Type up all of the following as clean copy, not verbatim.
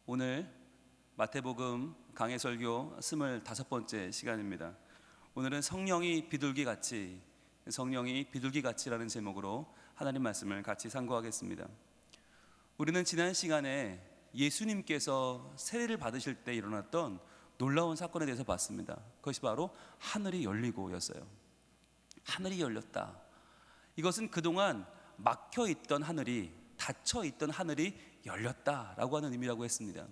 오늘 마태복음 강해설교 25번째 시간입니다. 오늘은 성령이 비둘기같이라는 제목으로 하나님 말씀을 같이 상고하겠습니다. 우리는 지난 시간에 예수님께서 세례를 받으실 때 일어났던 놀라운 사건에 대해서 봤습니다. 그것이 바로 하늘이 열리고였어요. 하늘이 열렸다. 이것은 그동안 막혀있던 하늘이, 닫혀있던 하늘이 열렸다라고 하는 의미라고 했습니다.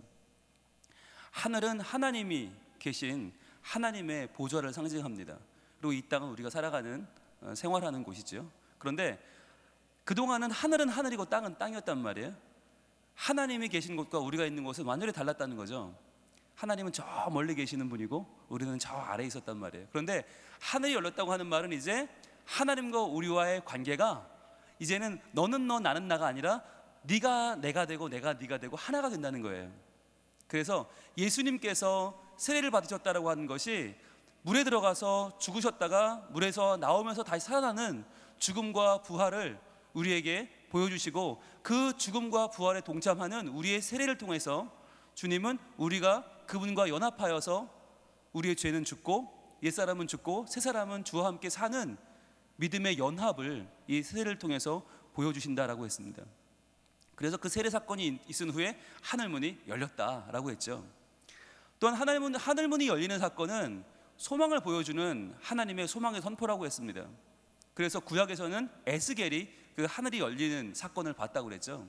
하늘은 하나님이 계신 하나님의 보좌를 상징합니다. 그리고 이 땅은 우리가 살아가는 생활하는 곳이죠. 그런데 그동안은 하늘은 하늘이고 땅은 땅이었단 말이에요. 하나님이 계신 곳과 우리가 있는 곳은 완전히 달랐다는 거죠. 하나님은 저 멀리 계시는 분이고 우리는 저 아래에 있었단 말이에요. 그런데 하늘이 열렸다고 하는 말은 이제 하나님과 우리와의 관계가 이제는 너는 너 나는 나가 아니라 네가 내가 되고 내가 네가 되고 하나가 된다는 거예요. 그래서 예수님께서 세례를 받으셨다라고 하는 것이 물에 들어가서 죽으셨다가 물에서 나오면서 다시 살아나는 죽음과 부활을 우리에게 보여주시고, 그 죽음과 부활에 동참하는 우리의 세례를 통해서 주님은 우리가 그분과 연합하여서 우리의 죄는 죽고 옛사람은 죽고 새사람은 주와 함께 사는 믿음의 연합을 이 세례를 통해서 보여주신다라고 했습니다. 그래서 그 세례 사건이 있은 후에 하늘문이 열렸다라고 했죠. 또한 하늘문이 열리는 사건은 소망을 보여주는 하나님의 소망의 선포라고 했습니다. 그래서 구약에서는 에스겔이 그 하늘이 열리는 사건을 봤다고 그랬죠.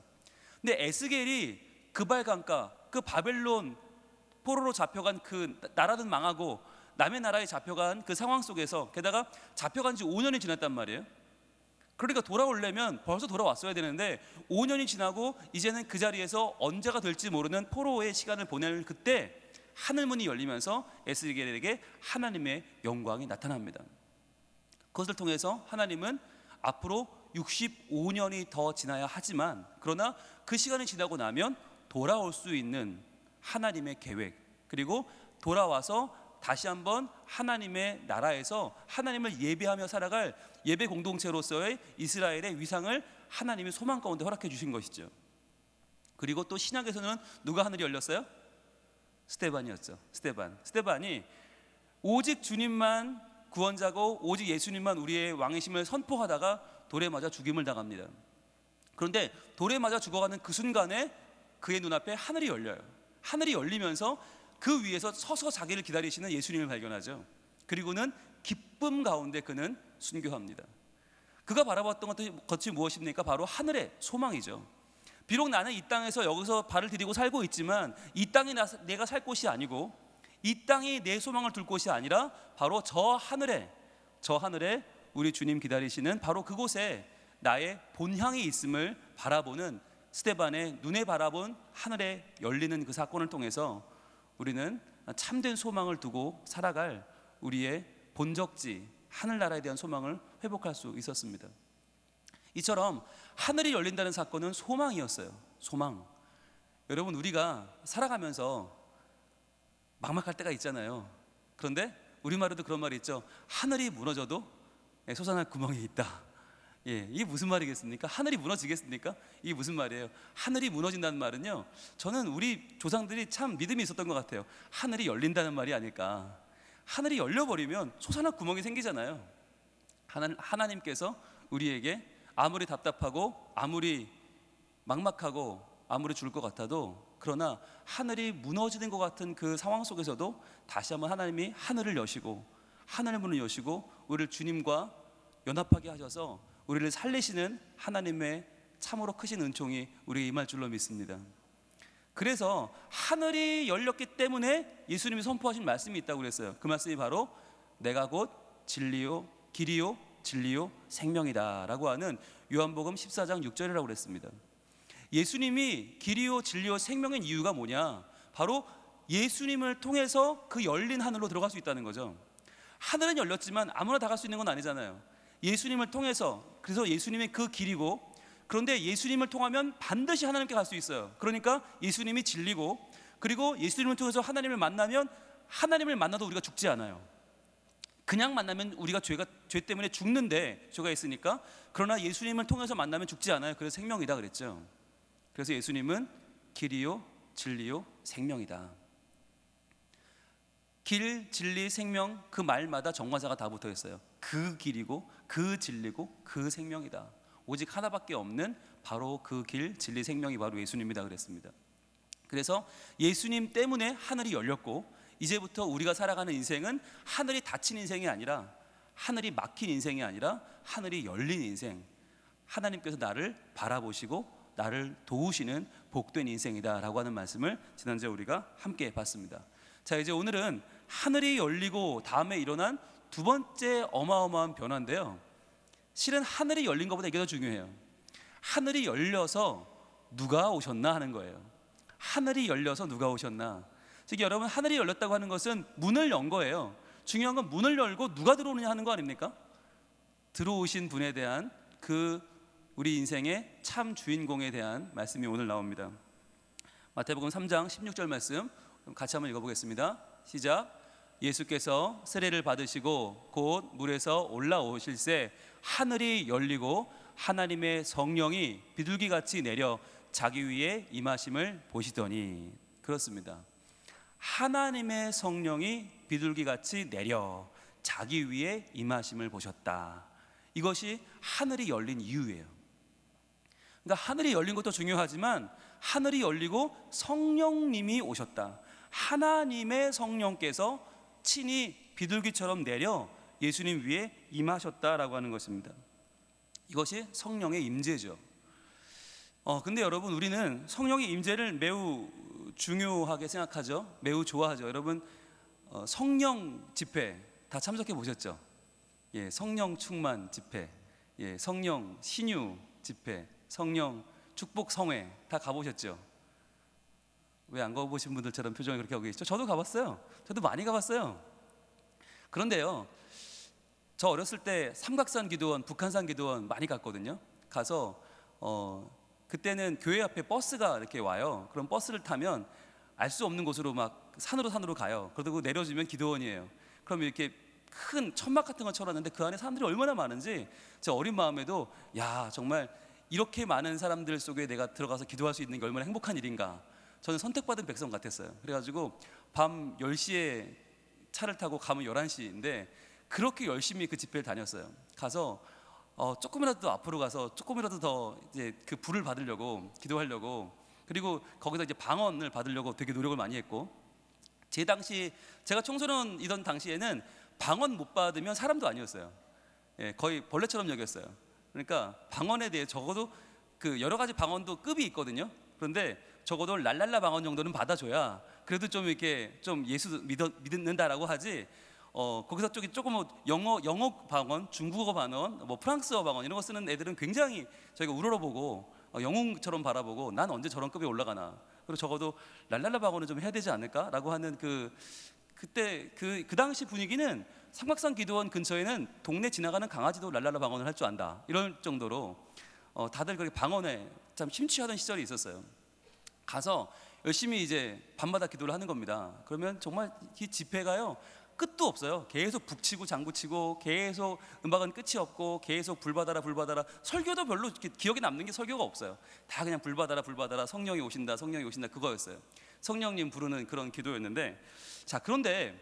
근데 에스겔이 그발강가, 그 바벨론 포로로 잡혀간 그 나라는 망하고 남의 나라에 잡혀간 그 상황 속에서, 게다가 잡혀간 지 5년이 지났단 말이에요. 그러니까 돌아오려면 벌써 돌아왔어야 되는데 5년이 지나고 이제는 그 자리에서 언제가 될지 모르는 포로의 시간을 보낼 그때 하늘문이 열리면서 에스겔에게 하나님의 영광이 나타납니다. 그것을 통해서 하나님은 앞으로 65년이 더 지나야 하지만, 그러나 그 시간이 지나고 나면 돌아올 수 있는 하나님의 계획, 그리고 돌아와서 다시 한번 하나님의 나라에서 하나님을 예배하며 살아갈 예배 공동체로서의 이스라엘의 위상을 하나님이 소망 가운데 허락해 주신 것이죠. 그리고 또 신약에서는 누가 하늘이 열렸어요? 스데반이었죠. 스데반이 오직 주님만 구원자고 오직 예수님만 우리의 왕이심을 선포하다가 돌에 맞아 죽임을 당합니다. 그런데 돌에 맞아 죽어가는 그 순간에 그의 눈앞에 하늘이 열려요. 하늘이 열리면서 그 위에서 서서 자기를 기다리시는 예수님을 발견하죠. 그리고는 기쁨 가운데 그는 순교합니다. 그가 바라봤던 것이 무엇입니까? 바로 하늘의 소망이죠. 비록 나는 이 땅에서 여기서 발을 디디고 살고 있지만 이 땅이 내가 살 곳이 아니고 이 땅이 내 소망을 둘 곳이 아니라 바로 저 하늘에 우리 주님 기다리시는 바로 그곳에 나의 본향이 있음을 바라보는 스데반의 눈에 바라본 하늘에 열리는 그 사건을 통해서 우리는 참된 소망을 두고 살아갈 우리의 본적지 하늘나라에 대한 소망을 회복할 수 있었습니다. 이처럼 하늘이 열린다는 사건은 소망이었어요. 소망. 여러분, 우리가 살아가면서 막막할 때가 있잖아요. 그런데 우리말에도 그런 말이 있죠. 하늘이 무너져도 솟아날 구멍이 있다. 이게 무슨 말이겠습니까? 하늘이 무너지겠습니까? 이게 무슨 말이에요? 하늘이 무너진다는 말은요, 저는 우리 조상들이 참 믿음이 있었던 것 같아요. 하늘이 열린다는 말이 아닐까. 하늘이 열려버리면 솟아날 구멍이 생기잖아요. 하나님께서 우리에게 아무리 답답하고 아무리 막막하고 아무리 죽을 것 같아도, 그러나 하늘이 무너지는 것 같은 그 상황 속에서도 다시 한번 하나님이 하늘을 여시고 하늘 문을 여시고 우리를 주님과 연합하게 하셔서 우리를 살리시는 하나님의 참으로 크신 은총이 우리에게 임할 줄로 믿습니다. 그래서 하늘이 열렸기 때문에 예수님이 선포하신 말씀이 있다고 그랬어요. 그 말씀이 바로 내가 곧 진리요 길이요 진리요 생명이다 라고 하는 요한복음 14장 6절이라고 그랬습니다. 예수님이 길이요 진리요 생명인 이유가 뭐냐? 바로 예수님을 통해서 그 열린 하늘로 들어갈 수 있다는 거죠. 하늘은 열렸지만 아무나 다 갈 수 있는 건 아니잖아요. 예수님을 통해서, 그래서 예수님이 그 길이고, 그런데 예수님을 통하면 반드시 하나님께 갈 수 있어요. 그러니까 예수님이 진리고, 그리고 예수님을 통해서 하나님을 만나면 하나님을 만나도 우리가 죽지 않아요. 그냥 만나면 우리가 죄 때문에 죽는데 죄가 있으니까. 그러나 예수님을 통해서 만나면 죽지 않아요. 그래서 생명이다 그랬죠. 그래서 예수님은 길이요 진리요 생명이다. 길, 진리, 생명, 그 말마다 정관사가 다 붙어 있어요. 그 길이고 그 진리고 그 생명이다. 오직 하나밖에 없는 바로 그 길, 진리, 생명이 바로 예수님이다 그랬습니다. 그래서 예수님 때문에 하늘이 열렸고, 이제부터 우리가 살아가는 인생은 하늘이 닫힌 인생이 아니라, 하늘이 막힌 인생이 아니라 하늘이 열린 인생, 하나님께서 나를 바라보시고 나를 도우시는 복된 인생이다라고 하는 말씀을 지난주에 우리가 함께 봤습니다. 자, 이제 오늘은 하늘이 열리고 다음에 일어난 두 번째 어마어마한 변화인데요, 실은 하늘이 열린 것보다 이게 더 중요해요. 하늘이 열려서 누가 오셨나 하는 거예요. 하늘이 열려서 누가 오셨나. 즉 여러분, 하늘이 열렸다고 하는 것은 문을 연 거예요. 중요한 건 문을 열고 누가 들어오느냐 하는 거 아닙니까? 들어오신 분에 대한, 그 우리 인생의 참 주인공에 대한 말씀이 오늘 나옵니다. 마태복음 3장 16절 말씀 같이 한번 읽어보겠습니다. 시작. 예수께서 세례를 받으시고 곧 물에서 올라오실새 하늘이 열리고 하나님의 성령이 비둘기같이 내려 자기 위에 임하심을 보시더니. 그렇습니다. 하나님의 성령이 비둘기같이 내려 자기 위에 임하심을 보셨다. 이것이 하늘이 열린 이유예요. 그러니까 하늘이 열린 것도 중요하지만 하늘이 열리고 성령님이 오셨다. 하나님의 성령께서 친히 비둘기처럼 내려 예수님 위에 임하셨다라고 하는 것입니다. 이것이 성령의 임재죠. 근데 여러분, 우리는 성령의 임재를 매우 중요하게 생각하죠. 매우 좋아하죠. 여러분, 성령 집회 다 참석해 보셨죠? 예, 성령 충만 집회, 예, 성령 신유 집회, 성령 축복 성회 다 가보셨죠? 왜 안 가보신 분들처럼 표정이 그렇게 하고 계시죠? 저도 가봤어요. 저도 많이 가봤어요. 그런데요, 저 어렸을 때 삼각산 기도원, 북한산 기도원 많이 갔거든요. 가서 그때는 교회 앞에 버스가 이렇게 와요. 그럼 버스를 타면 알 수 없는 곳으로 막 산으로 가요. 그러고 내려주면 기도원이에요. 그럼 이렇게 큰 천막 같은 걸 쳐놨는데 그 안에 사람들이 얼마나 많은지 제 어린 마음에도, 야, 정말 이렇게 많은 사람들 속에 내가 들어가서 기도할 수 있는 게 얼마나 행복한 일인가. 저는 선택받은 백성 같았어요. 그래가지고 밤 10시에 차를 타고 가면 11시인데 그렇게 열심히 그 집회를 다녔어요. 가서 조금이라도 더 앞으로 가서 조금이라도 더 이제 그 불을 받으려고, 기도하려고, 그리고 거기서 이제 방언을 받으려고 되게 노력을 많이 했고, 제 당시 제가 청소년이던 당시에는 방언 못 받으면 사람도 아니었어요. 예, 거의 벌레처럼 여겼어요. 그러니까 방언에 대해 적어도 그 여러 가지 방언도 급이 있거든요. 그런데 적어도 랄랄라 방언 정도는 받아줘야 그래도 좀 이렇게 좀 예수 믿는다라고 하지. 거기서 조금 영어 방언, 중국어 방언, 뭐 프랑스어 방언 이런 거 쓰는 애들은 굉장히 저희가 우러러보고 영웅처럼 바라보고, 난 언제 저런 급에 올라가나. 그리고 적어도 랄랄라 방언은 좀 해야 되지 않을까라고 하는 그때 그 당시 분위기는 삼각산 기도원 근처에는 동네 지나가는 강아지도 랄랄라 방언을 할 줄 안다, 이럴 정도로 다들 그렇게 방언에 참 심취하던 시절이 있었어요. 가서 열심히 이제 밤마다 기도를 하는 겁니다. 그러면 정말 이 집회가요 끝도 없어요. 계속 북치고 장구치고, 계속 음악은 끝이 없고, 계속 불받아라 설교도 별로 기억에 남는 게 설교가 없어요. 다 그냥 불받아라 성령이 오신다 그거였어요. 성령님 부르는 그런 기도였는데, 자, 그런데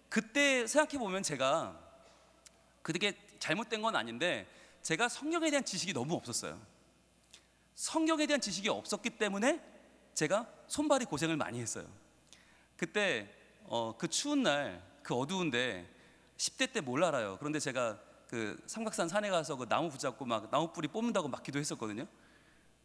그때 생각해보면 제가 그게 잘못된 건 아닌데 제가 성경에 대한 지식이 너무 없었어요. 성경에 대한 지식이 없었기 때문에 제가 손발이 고생을 많이 했어요. 그때 그 추운 날, 그 어두운데 10대 때 뭘 알아요. 그런데 제가 그 삼각산 산에 가서 그 나무 붙잡고 막 나무 뿌리 뽑는다고 막 기도했었거든요.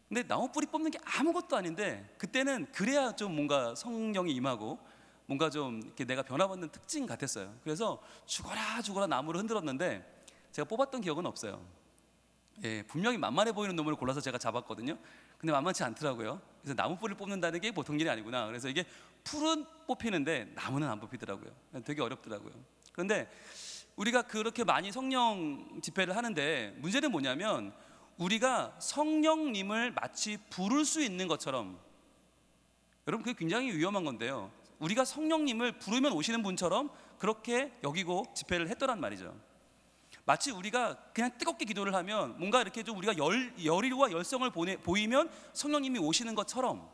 근데 나무 뿌리 뽑는 게 아무것도 아닌데 그때는 그래야 좀 뭔가 성령이 임하고 뭔가 좀 이렇게 내가 변화받는 특징 같았어요. 그래서 죽어라 나무를 흔들었는데 제가 뽑았던 기억은 없어요. 예, 분명히 만만해 보이는 놈을 골라서 제가 잡았거든요. 근데 만만치 않더라고요. 그래서 나무 뿌리를 뽑는다는 게 보통 일이 아니구나. 그래서 이게 풀은 뽑히는데 나무는 안 뽑히더라고요. 되게 어렵더라고요. 그런데 우리가 그렇게 많이 성령 집회를 하는데 문제는 뭐냐면, 우리가 성령님을 마치 부를 수 있는 것처럼, 여러분 그게 굉장히 위험한 건데요, 우리가 성령님을 부르면 오시는 분처럼 그렇게 여기고 집회를 했더란 말이죠. 마치 우리가 그냥 뜨겁게 기도를 하면 뭔가 이렇게 좀 우리가 열의와 열성을 보이면 성령님이 오시는 것처럼,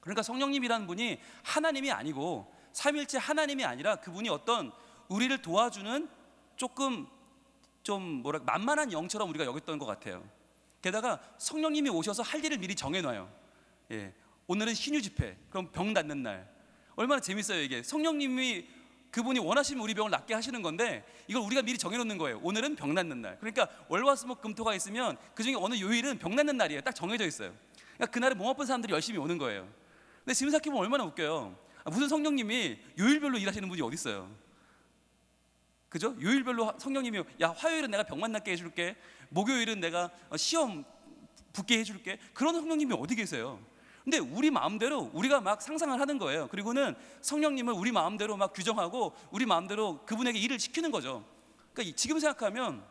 그러니까 성령님이라는 분이 하나님이 아니고 삼위일체 하나님이 아니라 그분이 어떤 우리를 도와주는 조금 좀 만만한 영처럼 우리가 여겼던 것 같아요. 게다가 성령님이 오셔서 할 일을 미리 정해놔요. 예, 오늘은 신유 집회, 그럼 병 낫는 날. 얼마나 재밌어요 이게. 성령님이 그분이 원하시면 우리 병을 낫게 하시는 건데 이걸 우리가 미리 정해놓는 거예요. 오늘은 병 낫는 날. 그러니까 월화수목금토가 있으면 그중에 어느 요일은 병 낫는 날이에요. 딱 정해져 있어요. 그러니까 그날에 몸 아픈 사람들이 열심히 오는 거예요. 근데 지금 생각해보면 얼마나 웃겨요. 무슨 성령님이 요일별로 일하시는 분이 어디 있어요? 그죠? 요일별로 성령님이 야 화요일은 내가 병만 낫게 해줄게, 목요일은 내가 시험 붙게 해줄게, 그런 성령님이 어디 계세요? 근데 우리 마음대로 우리가 막 상상을 하는 거예요. 그리고는 성령님을 우리 마음대로 막 규정하고 우리 마음대로 그분에게 일을 시키는 거죠. 그러니까 지금 생각하면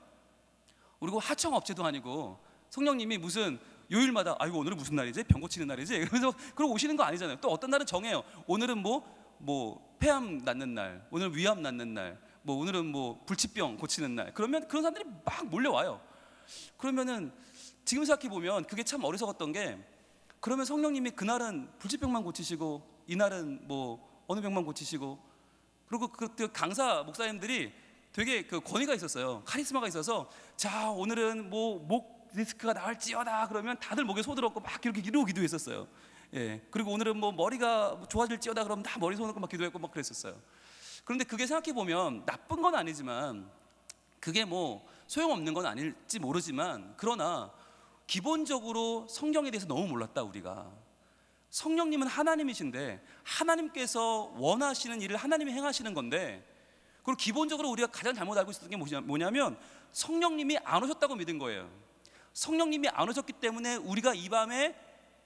우리가 하청업체도 아니고 성령님이 무슨 요일마다 아이고 오늘은 무슨 날이지? 병 고치는 날이지? 그래서 그러고 오시는 거 아니잖아요. 또 어떤 날은 정해요. 오늘은 뭐 폐암 낫는 날, 오늘 위암 낫는 날, 뭐 오늘은 뭐 불치병 고치는 날. 그러면 그런 사람들이 막 몰려와요. 그러면은 지금 생각해 보면 그게 참 어리석었던 게, 그러면 성령님이 그날은 불치병만 고치시고 이날은 뭐 어느 병만 고치시고, 그리고 그 강사 목사님들이 되게 그 권위가 있었어요. 카리스마가 있어서 자 오늘은 뭐 목 디스크가 나을지어다 그러면 다들 목에 손들었고 막 이렇게 이러고 기도했었어요. 예. 그리고 오늘은 뭐 머리가 좋아질지어다 그러면 다 머리 손을 막 기도했고 막 그랬었어요. 그런데 그게 생각해 보면 나쁜 건 아니지만 그게 뭐 소용없는 건 아닐지 모르지만, 그러나 기본적으로 성경에 대해서 너무 몰랐다 우리가. 성령님은 하나님이신데 하나님께서 원하시는 일을 하나님이 행하시는 건데, 그리고 기본적으로 우리가 가장 잘못 알고 있었던 게 뭐냐면 성령님이 안 오셨다고 믿은 거예요. 성령님이 안 오셨기 때문에 우리가 이 밤에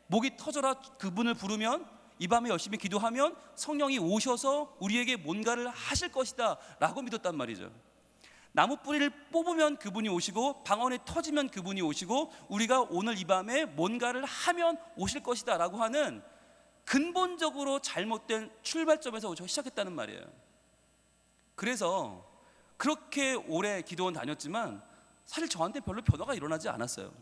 목이 터져라 그분을 부르면, 이 밤에 열심히 기도하면 성령이 오셔서 우리에게 뭔가를 하실 것이다 라고 믿었단 말이죠. 나무 뿌리를 뽑으면 그분이 오시고 방언이 터지면 그분이 오시고 우리가 오늘 이 밤에 뭔가를 하면 오실 것이다 라고 하는 근본적으로 잘못된 출발점에서 시작했다는 말이에요. 그래서 그렇게 오래 기도원 다녔지만 사실 저한테 별로 변화가 일어나지 않았어요.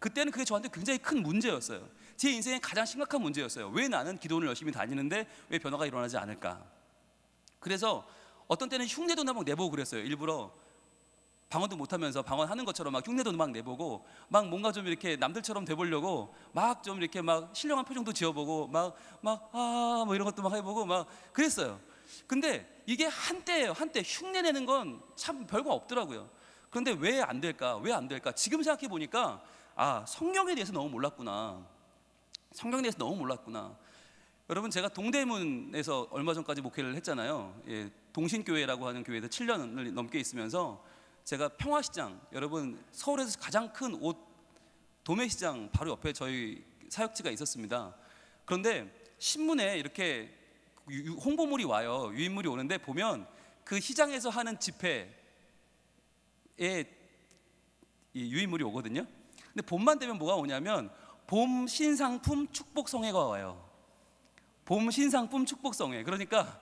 그때는 그게 저한테 굉장히 큰 문제였어요. 제 인생의 가장 심각한 문제였어요. 왜 나는 기도원을 열심히 다니는데 왜 변화가 일어나지 않을까? 그래서 어떤 때는 흉내도 막 내보고 그랬어요. 일부러 방언도 못하면서 방언하는 것처럼 막 흉내도 막 내보고 막 뭔가 좀 이렇게 남들처럼 돼보려고 막 좀 이렇게 막 신령한 표정도 지어보고 막 뭐 이런 것도 막 해보고 막 그랬어요. 근데 이게 한때예요. 한때 흉내 내는 건 참 별거 없더라고요. 그런데 왜 안 될까? 왜 안 될까? 지금 생각해 보니까 성령에 대해서 너무 몰랐구나. 성경에 대해서 너무 몰랐구나. 여러분, 제가 동대문에서 얼마 전까지 목회를 했잖아요. 예, 동신교회라고 하는 교회에서 7년을 넘게 있으면서 제가 평화시장, 여러분 서울에서 가장 큰 옷 도매시장 바로 옆에 저희 사역지가 있었습니다. 그런데 신문에 이렇게 홍보물이 와요. 유인물이 오는데 보면 그 시장에서 하는 집회에 유인물이 오거든요. 근데 봄만 되면 뭐가 오냐면 봄 신상품 축복성회가 와요. 봄 신상품 축복성회. 그러니까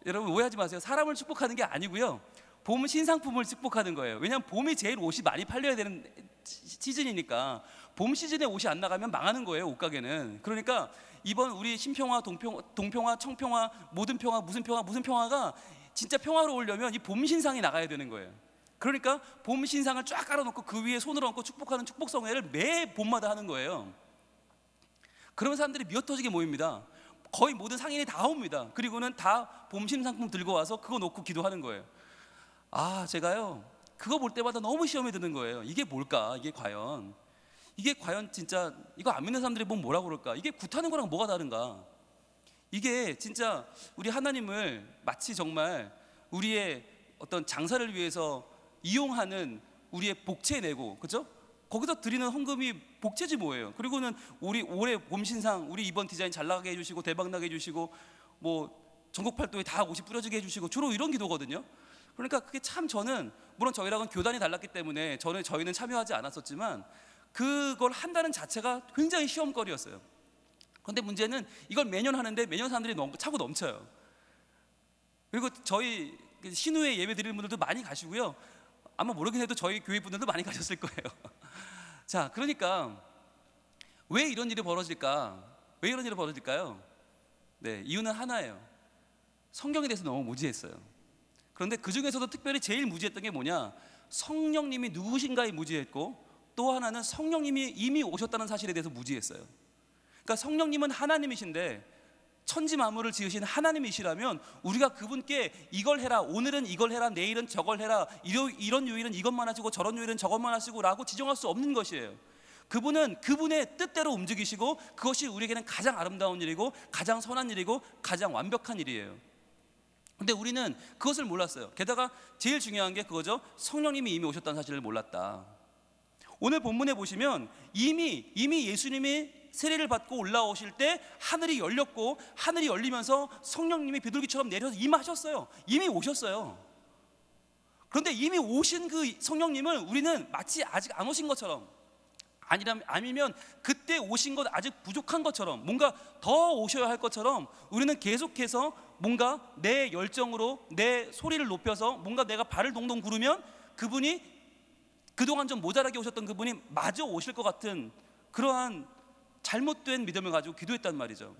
여러분 오해하지 마세요. 사람을 축복하는 게 아니고요. 봄 신상품을 축복하는 거예요. 왜냐하면 봄이 제일 옷이 많이 팔려야 되는 시즌이니까 봄 시즌에 옷이 안 나가면 망하는 거예요, 옷가게는. 그러니까 이번 우리 신평화, 동평화, 청평화, 모든 평화, 무슨 평화가 진짜 평화로 오려면 이 봄 신상이 나가야 되는 거예요. 그러니까 봄 신상을 쫙 깔아놓고 그 위에 손을 얹고 축복하는 축복성회를 매 봄마다 하는 거예요. 그러면 사람들이 미어터지게 모입니다. 거의 모든 상인이 다 옵니다. 그리고는 다 봄 신상품 들고 와서 그거 놓고 기도하는 거예요. 제가요 그거 볼 때마다 너무 시험에 드는 거예요. 이게 뭘까? 이게 과연 진짜 이거 안 믿는 사람들이 보면 뭐라고 그럴까? 이게 굿하는 거랑 뭐가 다른가? 이게 진짜 우리 하나님을 마치 정말 우리의 어떤 장사를 위해서 이용하는 우리의 복채 내고, 그죠? 거기서 드리는 헌금이 복채지 뭐예요. 그리고는 우리 올해 봄신상 우리 이번 디자인 잘 나가게 해주시고 대박 나게 해주시고 뭐 전국 팔도에 다 옷이 뿌려지게 해주시고 주로 이런 기도거든요. 그러니까 그게 참 저는 물론 저희랑은 교단이 달랐기 때문에 저희는 참여하지 않았었지만 그걸 한다는 자체가 굉장히 시험거리였어요. 그런데 문제는 이걸 매년 하는데 매년 사람들이 차고 넘쳐요. 그리고 저희 신우회 예배 드리는 분들도 많이 가시고요. 아마 모르긴 해도 저희 교회 분들도 많이 가셨을 거예요. 자, 그러니까 왜 이런 일이 벌어질까? 왜 이런 일이 벌어질까요? 네, 이유는 하나예요. 성경에 대해서 너무 무지했어요. 그런데 그 중에서도 특별히 제일 무지했던 게 뭐냐? 성령님이 누구신가에 무지했고, 또 하나는 성령님이 이미 오셨다는 사실에 대해서 무지했어요. 그러니까 성령님은 하나님이신데, 천지 만물을 지으신 하나님이시라면 우리가 그분께 이걸 해라, 오늘은 이걸 해라, 내일은 저걸 해라, 이런 요일은 이것만 하시고 저런 요일은 저것만 하시고 라고 지정할 수 없는 것이에요. 그분은 그분의 뜻대로 움직이시고, 그것이 우리에게는 가장 아름다운 일이고 가장 선한 일이고 가장 완벽한 일이에요. 근데 우리는 그것을 몰랐어요. 게다가 제일 중요한 게 그거죠. 성령님이 이미 오셨다는 사실을 몰랐다. 오늘 본문에 보시면 이미 예수님이 세례를 받고 올라오실 때 하늘이 열렸고, 하늘이 열리면서 성령님이 비둘기처럼 내려서 임하셨어요. 이미 오셨어요. 그런데 이미 오신 그 성령님을 우리는 마치 아직 안 오신 것처럼, 아니면 그때 오신 것 아직 부족한 것처럼, 뭔가 더 오셔야 할 것처럼 우리는 계속해서 뭔가 내 열정으로 내 소리를 높여서 뭔가 내가 발을 동동 구르면 그분이, 그동안 좀 모자라게 오셨던 그분이 마저 오실 것 같은 그러한 잘못된 믿음을 가지고 기도했단 말이죠.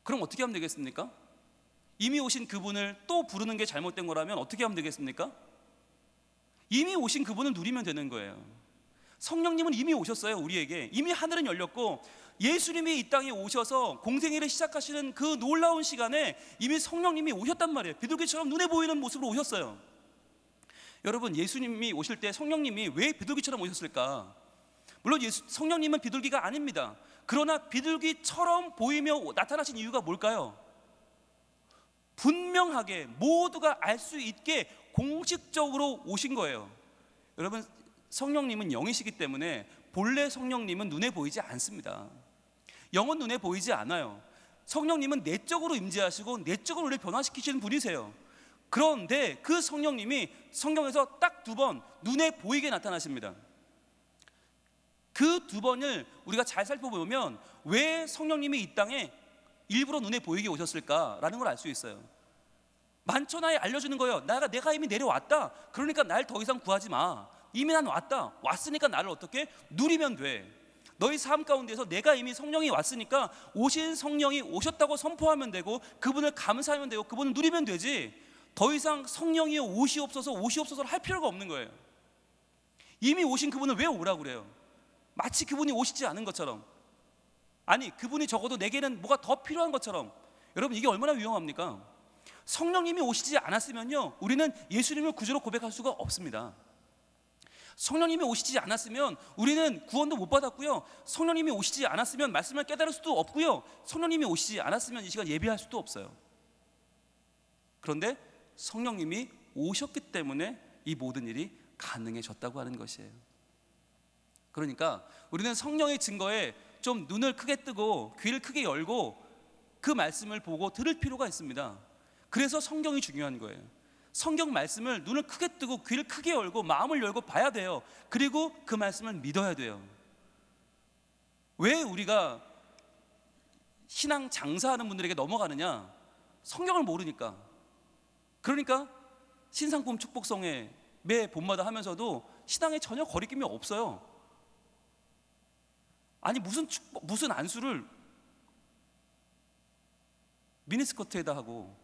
그럼 어떻게 하면 되겠습니까? 이미 오신 그분을 또 부르는 게 잘못된 거라면 어떻게 하면 되겠습니까? 이미 오신 그분을 누리면 되는 거예요. 성령님은 이미 오셨어요. 우리에게 이미 하늘은 열렸고, 예수님이 이 땅에 오셔서 공생애를 시작하시는 그 놀라운 시간에 이미 성령님이 오셨단 말이에요. 비둘기처럼 눈에 보이는 모습으로 오셨어요. 여러분, 예수님이 오실 때 성령님이 왜 비둘기처럼 오셨을까? 물론 성령님은 비둘기가 아닙니다. 그러나 비둘기처럼 보이며 나타나신 이유가 뭘까요? 분명하게 모두가 알 수 있게 공식적으로 오신 거예요. 여러분, 성령님은 영이시기 때문에 본래 성령님은 눈에 보이지 않습니다. 영은 눈에 보이지 않아요. 성령님은 내적으로 임재하시고 내적으로 우리를 변화시키시는 분이세요. 그런데 그 성령님이 성경에서 딱 2번 눈에 보이게 나타나십니다. 그 2번을 우리가 잘 살펴보면 왜 성령님이 이 땅에 일부러 눈에 보이게 오셨을까라는 걸 알 수 있어요. 만천하에 알려주는 거예요. 내가 이미 내려왔다. 그러니까 날 더 이상 구하지 마. 이미 난 왔다. 왔으니까 나를 어떻게 누리면 돼. 너희 삶 가운데서 내가 이미 성령이 왔으니까 오신 성령이 오셨다고 선포하면 되고, 그분을 감사하면 되고, 그분을 누리면 되지, 더 이상 성령이여 오시옵소서 할 필요가 없는 거예요. 이미 오신 그분을 왜 오라고 그래요? 마치 그분이 오시지 않은 것처럼, 아니 그분이 적어도 내게는 뭐가 더 필요한 것처럼. 여러분, 이게 얼마나 위험합니까? 성령님이 오시지 않았으면요, 우리는 예수님을 구주로 고백할 수가 없습니다. 성령님이 오시지 않았으면 우리는 구원도 못 받았고요, 성령님이 오시지 않았으면 말씀을 깨달을 수도 없고요, 성령님이 오시지 않았으면 이 시간 예배할 수도 없어요. 그런데 성령님이 오셨기 때문에 이 모든 일이 가능해졌다고 하는 것이에요. 그러니까 우리는 성령의 증거에 좀 눈을 크게 뜨고 귀를 크게 열고 그 말씀을 보고 들을 필요가 있습니다. 그래서 성경이 중요한 거예요. 성경 말씀을 눈을 크게 뜨고 귀를 크게 열고 마음을 열고 봐야 돼요. 그리고 그 말씀을 믿어야 돼요. 왜 우리가 신앙 장사하는 분들에게 넘어가느냐? 성경을 모르니까. 그러니까 신상품 축복성회 매 봄마다 하면서도 신앙에 전혀 거리낌이 없어요. 아니 무슨 안수를 미니스커트에다 하고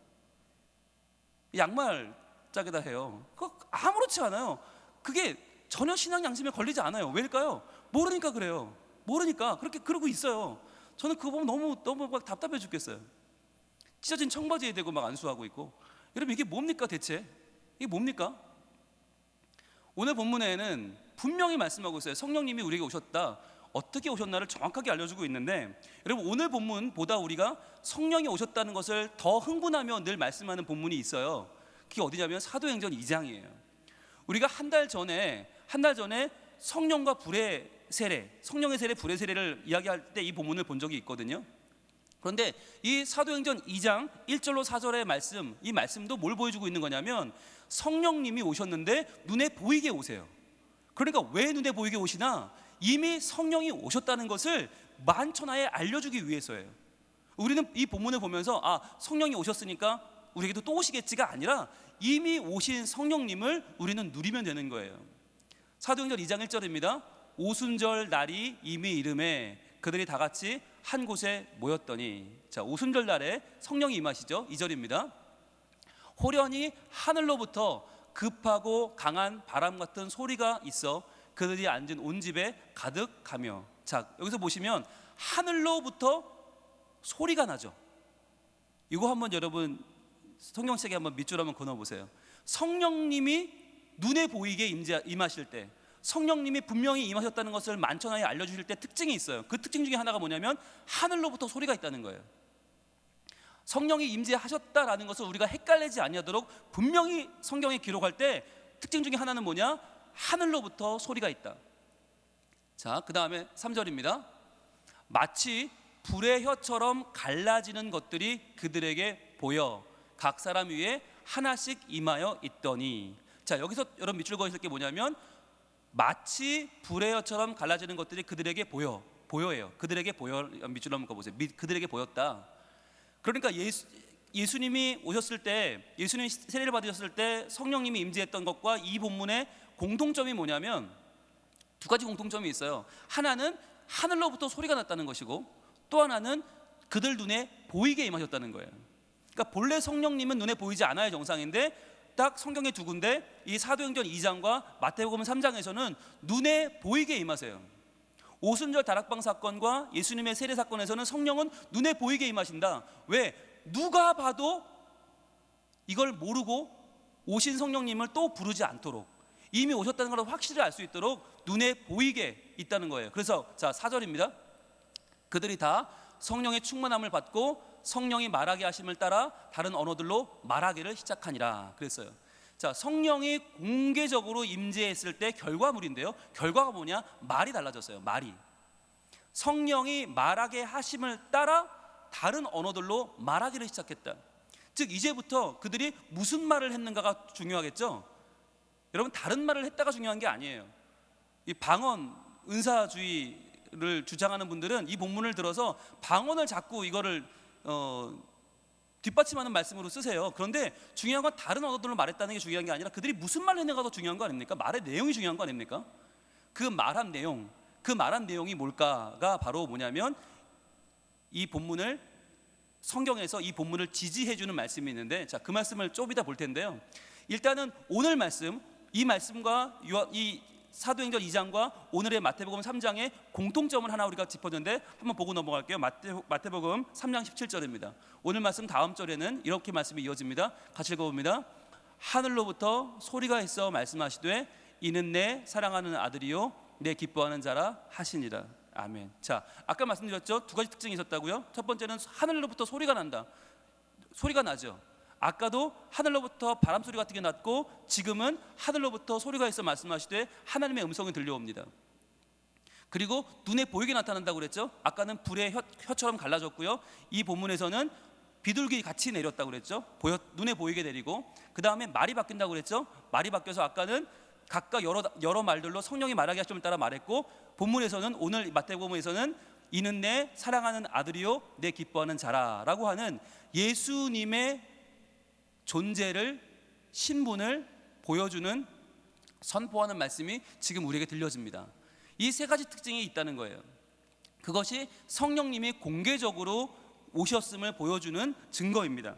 양말 짝에다 해요. 그거 아무렇지 않아요. 그게 전혀 신앙 양심에 걸리지 않아요. 왜일까요? 모르니까 그래요. 모르니까 그렇게 그러고 있어요. 저는 그거 보면 너무 막 답답해 죽겠어요. 찢어진 청바지에 대고 막 안수하고 있고. 여러분, 이게 뭡니까 대체? 이게 뭡니까? 오늘 본문에는 분명히 말씀하고 있어요. 성령님이 우리에게 오셨다. 어떻게 오셨나를 정확하게 알려주고 있는데, 여러분, 오늘 본문보다 우리가 성령이 오셨다는 것을 더 흥분하며 늘 말씀하는 본문이 있어요. 그게 어디냐면 사도행전 2장이에요. 우리가 한 달 전에 성령과 불의 세례, 성령의 세례, 불의 세례를 이야기할 때 이 본문을 본 적이 있거든요. 그런데 이 사도행전 2장 1절로 4절의 말씀, 이 말씀도 뭘 보여주고 있는 거냐면 성령님이 오셨는데 눈에 보이게 오세요. 그러니까 왜 눈에 보이게 오시나? 이미 성령이 오셨다는 것을 만천하에 알려주기 위해서예요. 우리는 이 본문을 보면서 성령이 오셨으니까 우리에게도 또 오시겠지가 아니라 이미 오신 성령님을 우리는 누리면 되는 거예요. 사도행전 2장 1절입니다. 오순절 날이 이미 이름에 그들이 다 같이 한 곳에 모였더니, 자, 오순절 날에 성령이 임하시죠. 2절입니다. 호련히 하늘로부터 급하고 강한 바람 같은 소리가 있어 그들이 앉은 온 집에 가득하며. 자, 여기서 보시면 하늘로부터 소리가 나죠. 이거 한번 여러분 성경책에 한번 밑줄 한번 그어보세요. 성령님이 눈에 보이게 임하실 때, 성령님이 분명히 임하셨다는 것을 만천하에 알려주실 때 특징이 있어요. 그 특징 중에 하나가 뭐냐면 하늘로부터 소리가 있다는 거예요. 성령이 임재하셨다라는 것을 우리가 헷갈리지 아니하도록 분명히 성경에 기록할 때 특징 중에 하나는 뭐냐? 하늘로부터 소리가 있다. 자, 그 다음에 3절입니다. 마치 불의 혀처럼 갈라지는 것들이 그들에게 보여 각 사람 위에 하나씩 임하여 있더니. 자, 여기서 여러분 밑줄 그으실 게 뭐냐면 마치 불의 혀처럼 갈라지는 것들이 그들에게 보여예요. 그들에게 보여. 밑줄 한번 그어보세요. 그들에게 보였다. 그러니까 예수님이 오셨을 때, 예수님이 세례를 받으셨을 때 성령님이 임재했던 것과 이 본문의 공통점이 뭐냐면 두 가지 공통점이 있어요. 하나는 하늘로부터 소리가 났다는 것이고, 또 하나는 그들 눈에 보이게 임하셨다는 거예요. 그러니까 본래 성령님은 눈에 보이지 않아야 정상인데 딱 성경의 두 군데, 이 사도행전 2장과 마태복음 3장에서는 눈에 보이게 임하세요. 오순절 다락방 사건과 예수님의 세례 사건에서는 성령은 눈에 보이게 임하신다. 왜? 누가 봐도 이걸 모르고 오신 성령님을 또 부르지 않도록, 이미 오셨다는 걸 확실히 알 수 있도록 눈에 보이게 있다는 거예요. 그래서 자, 4절입니다. 그들이 다 성령의 충만함을 받고 성령이 말하게 하심을 따라 다른 언어들로 말하기를 시작하니라 그랬어요. 자, 성령이 공개적으로 임재했을 때 결과물인데요, 결과가 뭐냐? 말이 달라졌어요. 말이. 성령이 말하게 하심을 따라 다른 언어들로 말하기를 시작했다. 즉 이제부터 그들이 무슨 말을 했는가가 중요하겠죠. 여러분, 다른 말을 했다가 중요한 게 아니에요. 이 방언 은사주의를 주장하는 분들은 이 본문을 들어서 방언을 자꾸 이거를 뒷받침하는 말씀으로 쓰세요. 그런데 중요한 건 다른 언어들로 말했다는 게 중요한 게 아니라 그들이 무슨 말을 했는가가 더 중요한 거 아닙니까? 말의 내용이 중요한 거 아닙니까? 그 말한 내용이 뭘까가 바로 뭐냐면 이 본문을, 성경에서 이 본문을 지지해 주는 말씀이 있는데, 자, 그 말씀을 좀 이따 볼 텐데요. 일단은 오늘 말씀, 이 말씀과 이 사도행전 2장과 오늘의 마태복음 3장의 공통점을 하나 우리가 짚었는데 한번 보고 넘어갈게요. 마태복음 3장 17절입니다. 오늘 말씀 다음 절에는 이렇게 말씀이 이어집니다. 같이 읽어봅니다. 하늘로부터 소리가 있어 말씀하시되 이는 내 사랑하는 아들이요 내 기뻐하는 자라 하시니라. 아멘. 자, 아까 말씀드렸죠. 두 가지 특징이 있었다고요. 첫 번째는 하늘로부터 소리가 난다. 소리가 나죠. 아까도 하늘로부터 바람 소리 같은 게 났고, 지금은 하늘로부터 소리가 있어 말씀하시되 하나님의 음성이 들려옵니다. 그리고 눈에 보이게 나타난다고 그랬죠. 아까는 불의 혀처럼 갈라졌고요. 이 본문에서는 비둘기 같이 내렸다고 그랬죠. 눈에 보이게 내리고, 그 다음에 말이 바뀐다고 그랬죠. 말이 바뀌어서 아까는 각각 여러 말들로 성령이 말하게 하심을 따라 말했고, 본문에서는, 오늘 마태복음에서는 이는 내 사랑하는 아들이요 내 기뻐하는 자라라고 하는 예수님의 존재를, 신분을 보여주는, 선포하는 말씀이 지금 우리에게 들려집니다. 이 세 가지 특징이 있다는 거예요. 그것이 성령님이 공개적으로 오셨음을 보여주는 증거입니다.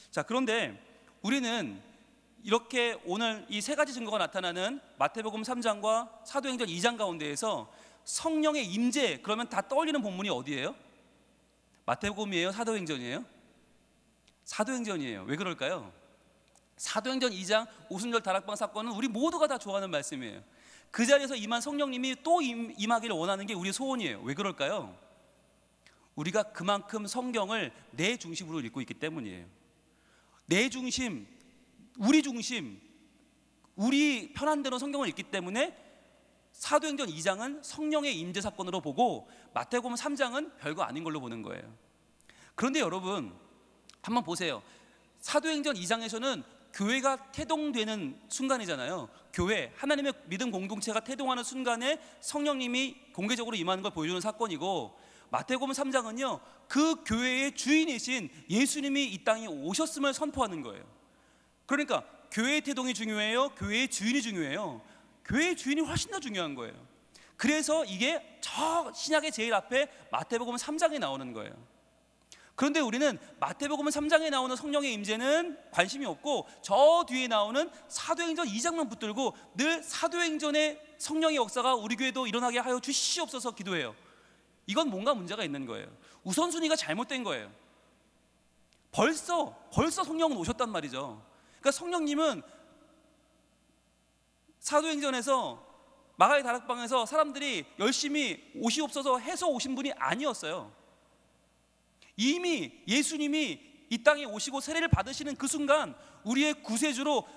자, 그런데 우리는 이렇게 오늘 이 세 가지 증거가 나타나는 마태복음 3장과 사도행전 2장 가운데에서 성령의 임재, 그러면 다 떠올리는 본문이 어디예요? 마태복음이에요? 사도행전이에요? 사도행전이에요. 왜 그럴까요? 사도행전 2장 오순절 다락방 사건은 우리 모두가 다 좋아하는 말씀이에요. 그 자리에서 임한 성령님이 또 임하기를 원하는 게 우리의 소원이에요. 왜 그럴까요? 우리가 그만큼 성경을 내 중심으로 읽고 있기 때문이에요. 내 중심, 우리 편한 대로 성경을 읽기 때문에 사도행전 2장은 성령의 임재 사건으로 보고 마태복음 3장은 별거 아닌 걸로 보는 거예요. 그런데 여러분 한번 보세요. 사도행전 2장에서는 교회가 태동되는 순간이잖아요. 교회, 하나님의 믿음 공동체가 태동하는 순간에 성령님이 공개적으로 임하는 걸 보여주는 사건이고, 마태복음 3장은요 그 교회의 주인이신 예수님이 이 땅에 오셨음을 선포하는 거예요. 그러니까 교회의 태동이 중요해요? 교회의 주인이 중요해요? 교회의 주인이 훨씬 더 중요한 거예요. 그래서 이게 저 신약의 제일 앞에 마태복음 3장에 나오는 거예요. 그런데 우리는 마태복음 3장에 나오는 성령의 임재는 관심이 없고 저 뒤에 나오는 사도행전 2장만 붙들고 늘 사도행전의 성령의 역사가 우리 교회도 일어나게 하여 주시옵소서 기도해요. 이건 뭔가 문제가 있는 거예요. 우선순위가 잘못된 거예요. 벌써 성령은 오셨단 말이죠. 그러니까 성령님은 사도행전에서 마가의 다락방에서 사람들이 열심히 오시옵소서 해서 오신 분이 아니었어요. 이미 예수님이 이 땅에 오시고 세례를 받으시는 그 순간 우리의 구세주로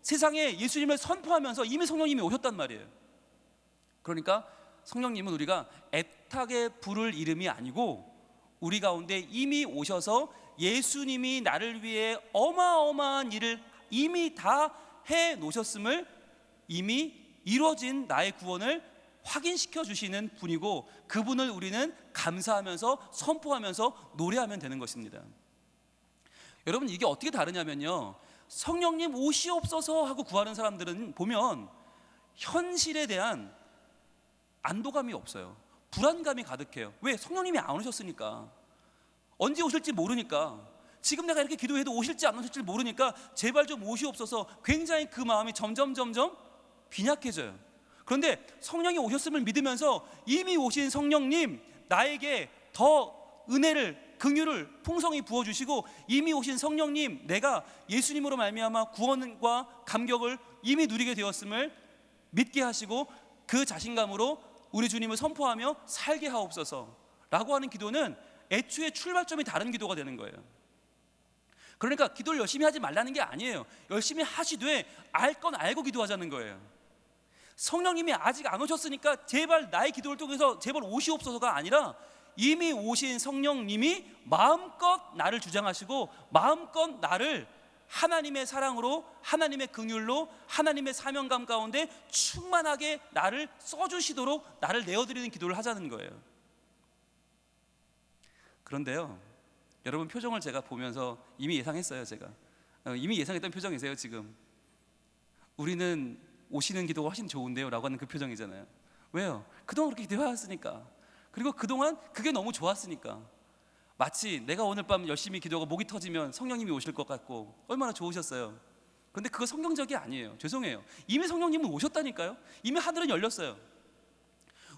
세상에 예수님을 선포하면서 이미 성령님이 오셨단 말이에요. 그러니까 성령님은 우리가 애타게 부를 이름이 아니고 우리 가운데 이미 오셔서 예수님이 나를 위해 어마어마한 일을 이미 다 해 놓으셨음을, 이미 이루어진 나의 구원을 확인시켜 주시는 분이고, 그분을 우리는 감사하면서 선포하면서 노래하면 되는 것입니다. 여러분, 이게 어떻게 다르냐면요, 성령님 오시옵소서 하고 구하는 사람들은 보면 현실에 대한 안도감이 없어요. 불안감이 가득해요. 왜? 성령님이 안 오셨으니까. 언제 오실지 모르니까. 지금 내가 이렇게 기도해도 오실지 안 오실지 모르니까 제발 좀 오시옵소서. 굉장히 그 마음이 점점 빈약해져요. 그런데 성령이 오셨음을 믿으면서 이미 오신 성령님, 나에게 더 은혜를, 긍휼을 풍성히 부어주시고, 이미 오신 성령님, 내가 예수님으로 말미암아 구원과 감격을 이미 누리게 되었음을 믿게 하시고 그 자신감으로 우리 주님을 선포하며 살게 하옵소서 라고 하는 기도는 애초에 출발점이 다른 기도가 되는 거예요. 그러니까 기도를 열심히 하지 말라는 게 아니에요. 열심히 하시되 알 건 알고 기도하자는 거예요. 성령님이 아직 안 오셨으니까 제발 나의 기도를 통해서 제발 오시옵소서가 아니라, 이미 오신 성령님이 마음껏 나를 주장하시고 마음껏 나를 하나님의 사랑으로, 하나님의 긍휼로, 하나님의 사명감 가운데 충만하게 나를 써주시도록 나를 내어드리는 기도를 하자는 거예요. 그런데요, 여러분 표정을 제가 보면서 이미 예상했어요. 제가 이미 예상했던 표정이세요. 지금 우리는 오시는 기도가 훨씬 좋은데요 라고 하는 그 표정이잖아요. 왜요? 그동안 그렇게 기도해왔으니까. 그리고 그동안 그게 너무 좋았으니까. 마치 내가 오늘 밤 열심히 기도하고 목이 터지면 성령님이 오실 것 같고 얼마나 좋으셨어요. 그런데 그거 성경적이 아니에요. 죄송해요. 이미 성령님은 오셨다니까요. 이미 하늘은 열렸어요.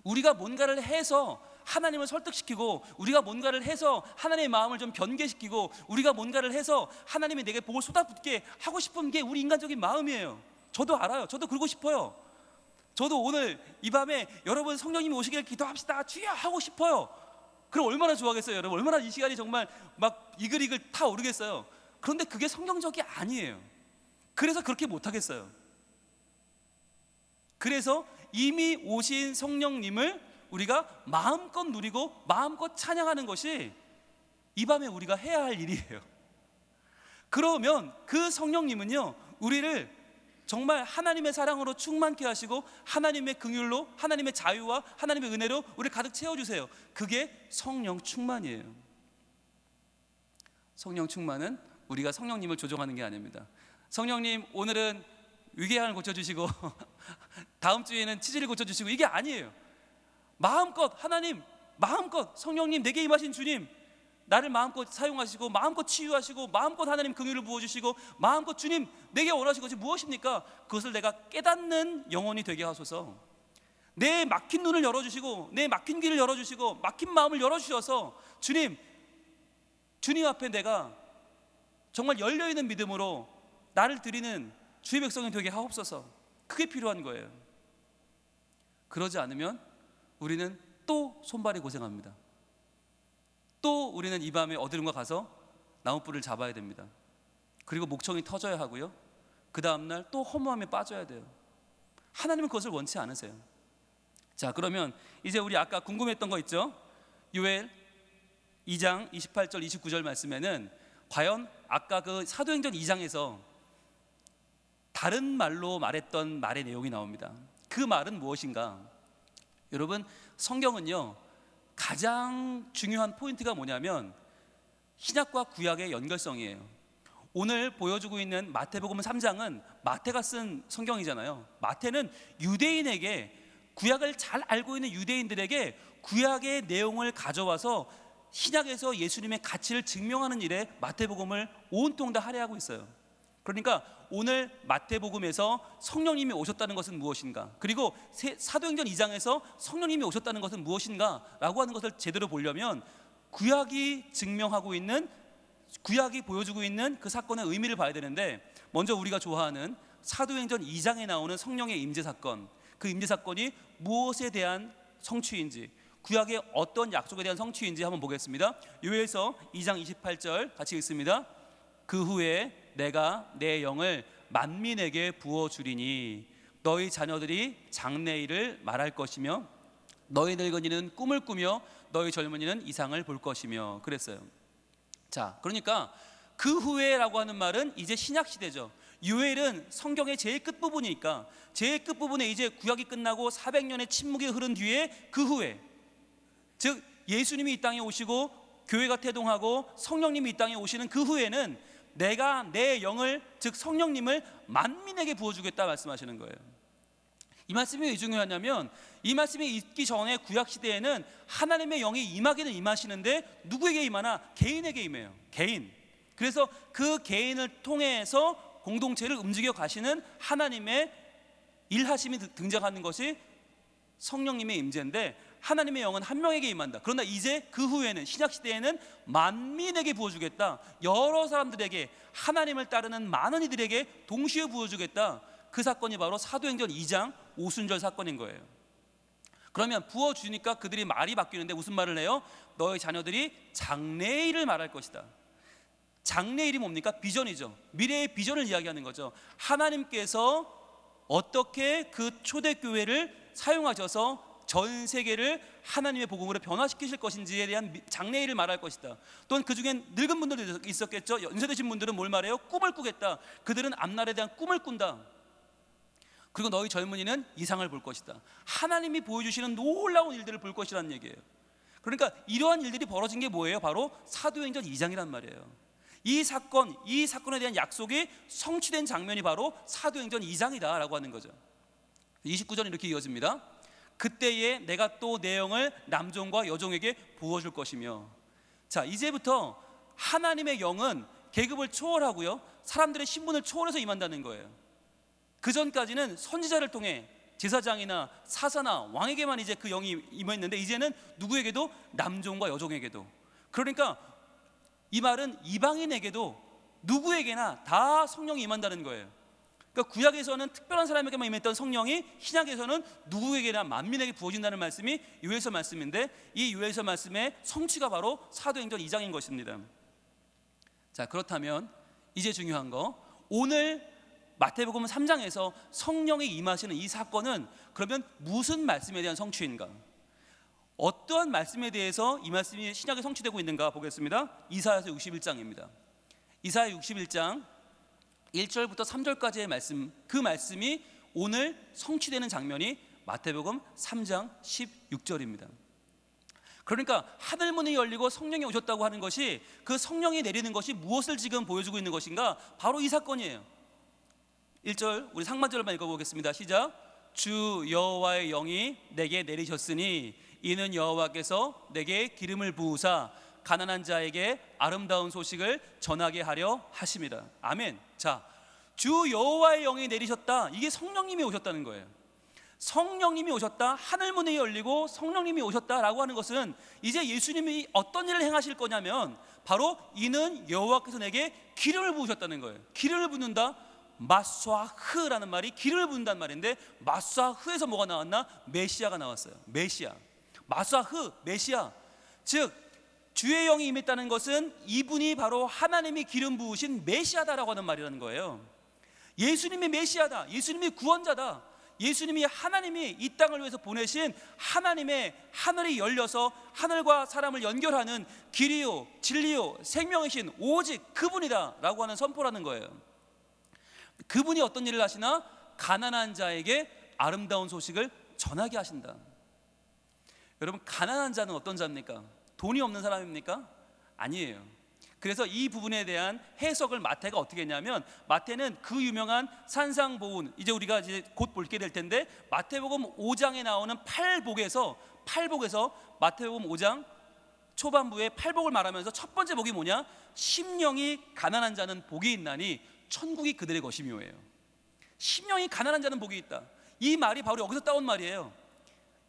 우리가 뭔가를 해서 하나님을 설득시키고, 우리가 뭔가를 해서 하나님의 마음을 좀 변개시키고, 우리가 뭔가를 해서 하나님이 내게 복을 쏟아붓게 하고 싶은 게 우리 인간적인 마음이에요. 저도 알아요. 저도 그러고 싶어요. 저도 오늘 이 밤에 여러분 성령님이 오시길 기도합시다 주여 하고 싶어요. 그럼 얼마나 좋아하겠어요. 여러분 얼마나 이 시간이 정말 막 이글이글 타오르겠어요. 그런데 그게 성경적이 아니에요. 그래서 그렇게 못하겠어요. 그래서 이미 오신 성령님을 우리가 마음껏 누리고 마음껏 찬양하는 것이 이 밤에 우리가 해야 할 일이에요. 그러면 그 성령님은요, 우리를 정말 하나님의 사랑으로 충만케 하시고 하나님의 긍휼로, 하나님의 자유와 하나님의 은혜로 우리를 가득 채워주세요. 그게 성령 충만이에요. 성령 충만은 우리가 성령님을 조종하는 게 아닙니다. 성령님 오늘은 위궤양을 고쳐주시고 다음 주에는 치질을 고쳐주시고, 이게 아니에요. 마음껏 하나님, 마음껏 성령님, 내게 임하신 주님, 나를 마음껏 사용하시고 마음껏 치유하시고 마음껏 하나님 긍휼을 부어주시고 마음껏 주님 내게 원하신 것이 무엇입니까? 그것을 내가 깨닫는 영혼이 되게 하소서. 내 막힌 눈을 열어주시고 내 막힌 귀를 열어주시고 막힌 마음을 열어주셔서 주님 앞에 내가 정말 열려있는 믿음으로 나를 드리는 주의 백성이 되게 하옵소서. 그게 필요한 거예요. 그러지 않으면 우리는 또 손발이 고생합니다. 또 우리는 이 밤에 어디론가 가서 나무뿔을 잡아야 됩니다. 그리고 목청이 터져야 하고요, 그 다음날 또 허무함에 빠져야 돼요. 하나님은 그것을 원치 않으세요. 자, 그러면 이제 우리 아까 궁금했던 거 있죠? 요엘 2장 28절 29절 말씀에는 과연 아까 그 사도행전 2장에서 다른 말로 말했던 말의 내용이 나옵니다. 그 말은 무엇인가? 여러분, 성경은요 가장 중요한 포인트가 뭐냐면 신약과 구약의 연결성이에요. 오늘 보여주고 있는 마태복음 3장은 마태가 쓴 성경이잖아요. 마태는 유대인에게 구약을 잘 알고 있는 유대인들에게 구약의 내용을 가져와서 신약에서 예수님의 가치를 증명하는 일에 마태복음을 온통 다 할애하고 있어요. 그러니까 오늘 마태복음에서 성령님이 오셨다는 것은 무엇인가, 그리고 사도행전 2장에서 성령님이 오셨다는 것은 무엇인가 라고 하는 것을 제대로 보려면 구약이 증명하고 있는, 구약이 보여주고 있는 그 사건의 의미를 봐야 되는데, 먼저 우리가 좋아하는 사도행전 2장에 나오는 성령의 임재 사건, 그 임재 사건이 무엇에 대한 성취인지, 구약의 어떤 약속에 대한 성취인지 한번 보겠습니다. 요엘서 2장 28절 같이 읽습니다. 그 후에 내가 내 영을 만민에게 부어주리니 너희 자녀들이 장래일을 말할 것이며 너희 늙은이는 꿈을 꾸며 너희 젊은이는 이상을 볼 것이며 그랬어요. 자, 그러니까 그 후에라고 하는 말은 이제 신약 시대죠. 요엘은 성경의 제일 끝부분이니까 제일 끝부분에 이제 구약이 끝나고 400년의 침묵이 흐른 뒤에 그 후에, 즉 예수님이 이 땅에 오시고 교회가 태동하고 성령님이 이 땅에 오시는 그 후에는 내가 내 영을, 즉 성령님을 만민에게 부어주겠다 말씀하시는 거예요. 이 말씀이 왜 중요하냐면 이 말씀이 있기 전에 구약 시대에는 하나님의 영이 임하기는 임하시는데 누구에게 임하나? 개인에게 임해요. 개인. 그래서 그 개인을 통해서 공동체를 움직여 가시는 하나님의 일하심이 등장하는 것이 성령님의 임재인데, 하나님의 영은 한 명에게 임한다. 그러나 이제 그 후에는, 신약 시대에는 만민에게 부어주겠다. 여러 사람들에게, 하나님을 따르는 많은 이들에게 동시에 부어주겠다. 그 사건이 바로 사도행전 2장 오순절 사건인 거예요. 그러면 부어주니까 그들이 말이 바뀌는데 무슨 말을 해요? 너희 자녀들이 장래일을 말할 것이다. 장래일이 뭡니까? 비전이죠. 미래의 비전을 이야기하는 거죠. 하나님께서 어떻게 그 초대교회를 사용하셔서 전 세계를 하나님의 복음으로 변화시키실 것인지에 대한 장래일을 말할 것이다. 또한 그 중엔 늙은 분들도 있었겠죠. 연세드신 분들은 뭘 말해요? 꿈을 꾸겠다. 그들은 앞날에 대한 꿈을 꾼다. 그리고 너희 젊은이는 이상을 볼 것이다. 하나님이 보여주시는 놀라운 일들을 볼 것이라는 얘기예요. 그러니까 이러한 일들이 벌어진 게 뭐예요? 바로 사도행전 2장이란 말이에요. 이 사건에 대한 약속이 성취된 장면이 바로 사도행전 2장이다 라고 하는 거죠. 29절 이렇게 이어집니다. 그때에 내가 또 내 영을 남종과 여종에게 부어줄 것이며. 자, 이제부터 하나님의 영은 계급을 초월하고요, 사람들의 신분을 초월해서 임한다는 거예요. 그 전까지는 선지자를 통해 제사장이나 사사나 왕에게만 이제 그 영이 임했는데, 이제는 누구에게도? 남종과 여종에게도. 그러니까 이 말은 이방인에게도 누구에게나 다 성령이 임한다는 거예요. 그러니까 구약에서는 특별한 사람에게만 임했던 성령이 신약에서는 누구에게나 만민에게 부어진다는 말씀이 요엘서 말씀인데, 이 요엘서 말씀의 성취가 바로 사도행전 2장인 것입니다. 자, 그렇다면 이제 중요한 거, 오늘 마태복음 3장에서 성령이 임하시는 이 사건은 그러면 무슨 말씀에 대한 성취인가? 어떠한 말씀에 대해서 이 말씀이 신약에 성취되고 있는가 보겠습니다. 이사야서 61장입니다. 이사야 61장 1절부터 3절까지의 말씀, 그 말씀이 오늘 성취되는 장면이 마태복음 3장 16절입니다. 그러니까 하늘 문이 열리고 성령이 오셨다고 하는 것이, 그 성령이 내리는 것이 무엇을 지금 보여주고 있는 것인가? 바로 이 사건이에요. 1절 우리 상반절만 읽어보겠습니다. 시작. 주 여호와의 영이 내게 내리셨으니 이는 여호와께서 내게 기름을 부으사 가난한 자에게 아름다운 소식을 전하게 하려 하심이라. 아멘. 자, 주 여호와의 영이 내리셨다. 이게 성령님이 오셨다는 거예요. 성령님이 오셨다, 하늘 문이 열리고 성령님이 오셨다라고 하는 것은 이제 예수님이 어떤 일을 행하실 거냐면 바로 이는 여호와께서 내게 기름을 부으셨다는 거예요. 기름을 붓는다. 마스와흐라는 말이 기름을 붓는다는 말인데, 마스와흐에서 뭐가 나왔나? 메시아가 나왔어요. 메시아. 마스와흐, 메시아. 즉 주의 영이 임했다는 것은 이분이 바로 하나님이 기름 부으신 메시아다라고 하는 말이라는 거예요. 예수님이 메시아다. 예수님이 구원자다. 예수님이 하나님이 이 땅을 위해서 보내신 하나님의 하늘이 열려서 하늘과 사람을 연결하는 길이요 진리요 생명이신 오직 그분이다 라고 하는 선포라는 거예요. 그분이 어떤 일을 하시나? 가난한 자에게 아름다운 소식을 전하게 하신다. 여러분, 가난한 자는 어떤 자입니까? 돈이 없는 사람입니까? 아니에요. 그래서 이 부분에 대한 해석을 마태가 어떻게 했냐면, 마태는 그 유명한 산상보훈, 이제 우리가 이제 곧 볼게 될 텐데, 마태복음 5장에 나오는 팔복에서 마태복음 5장 초반부에 팔복을 말하면서 첫 번째 복이 뭐냐? 심령이 가난한 자는 복이 있나니 천국이 그들의 것이며예요. 심령이 가난한 자는 복이 있다. 이 말이 바로 여기서 따온 말이에요.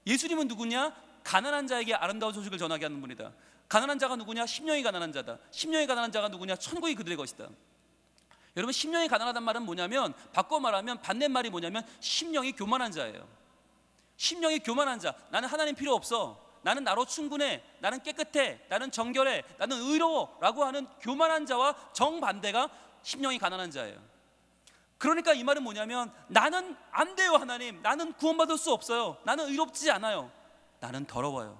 예수님은 누구냐? 가난한 자에게 아름다운 소식을 전하게 하는 분이다. 가난한 자가 누구냐? 심령이 가난한 자다. 심령이 가난한 자가 누구냐? 천국이 그들의 것이다. 여러분, 심령이 가난하단 말은 뭐냐면, 바꿔 말하면 반대말이 뭐냐면 심령이 교만한 자예요. 심령이 교만한 자, 나는 하나님 필요 없어, 나는 나로 충분해, 나는 깨끗해, 나는 정결해, 나는 의로워 라고 하는 교만한 자와 정반대가 심령이 가난한 자예요. 그러니까 이 말은 뭐냐면, 나는 안 돼요 하나님, 나는 구원받을 수 없어요, 나는 의롭지 않아요, 나는 더러워요,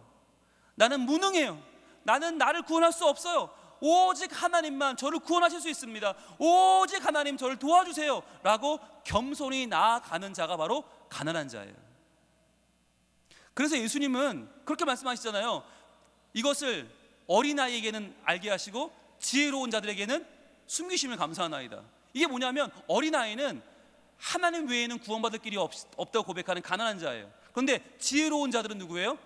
나는 무능해요, 나는 나를 구원할 수 없어요, 오직 하나님만 저를 구원하실 수 있습니다, 오직 하나님 저를 도와주세요 라고 겸손히 나아가는 자가 바로 가난한 자예요. 그래서 예수님은 그렇게 말씀하시잖아요. 이것을 어린아이에게는 알게 하시고 지혜로운 자들에게는 숨기심을 감사하나이다. 이게 뭐냐면, 어린아이는 하나님 외에는 구원받을 길이 없다고 고백하는 가난한 자예요. 그런데 지혜로운 자들은 누구예요?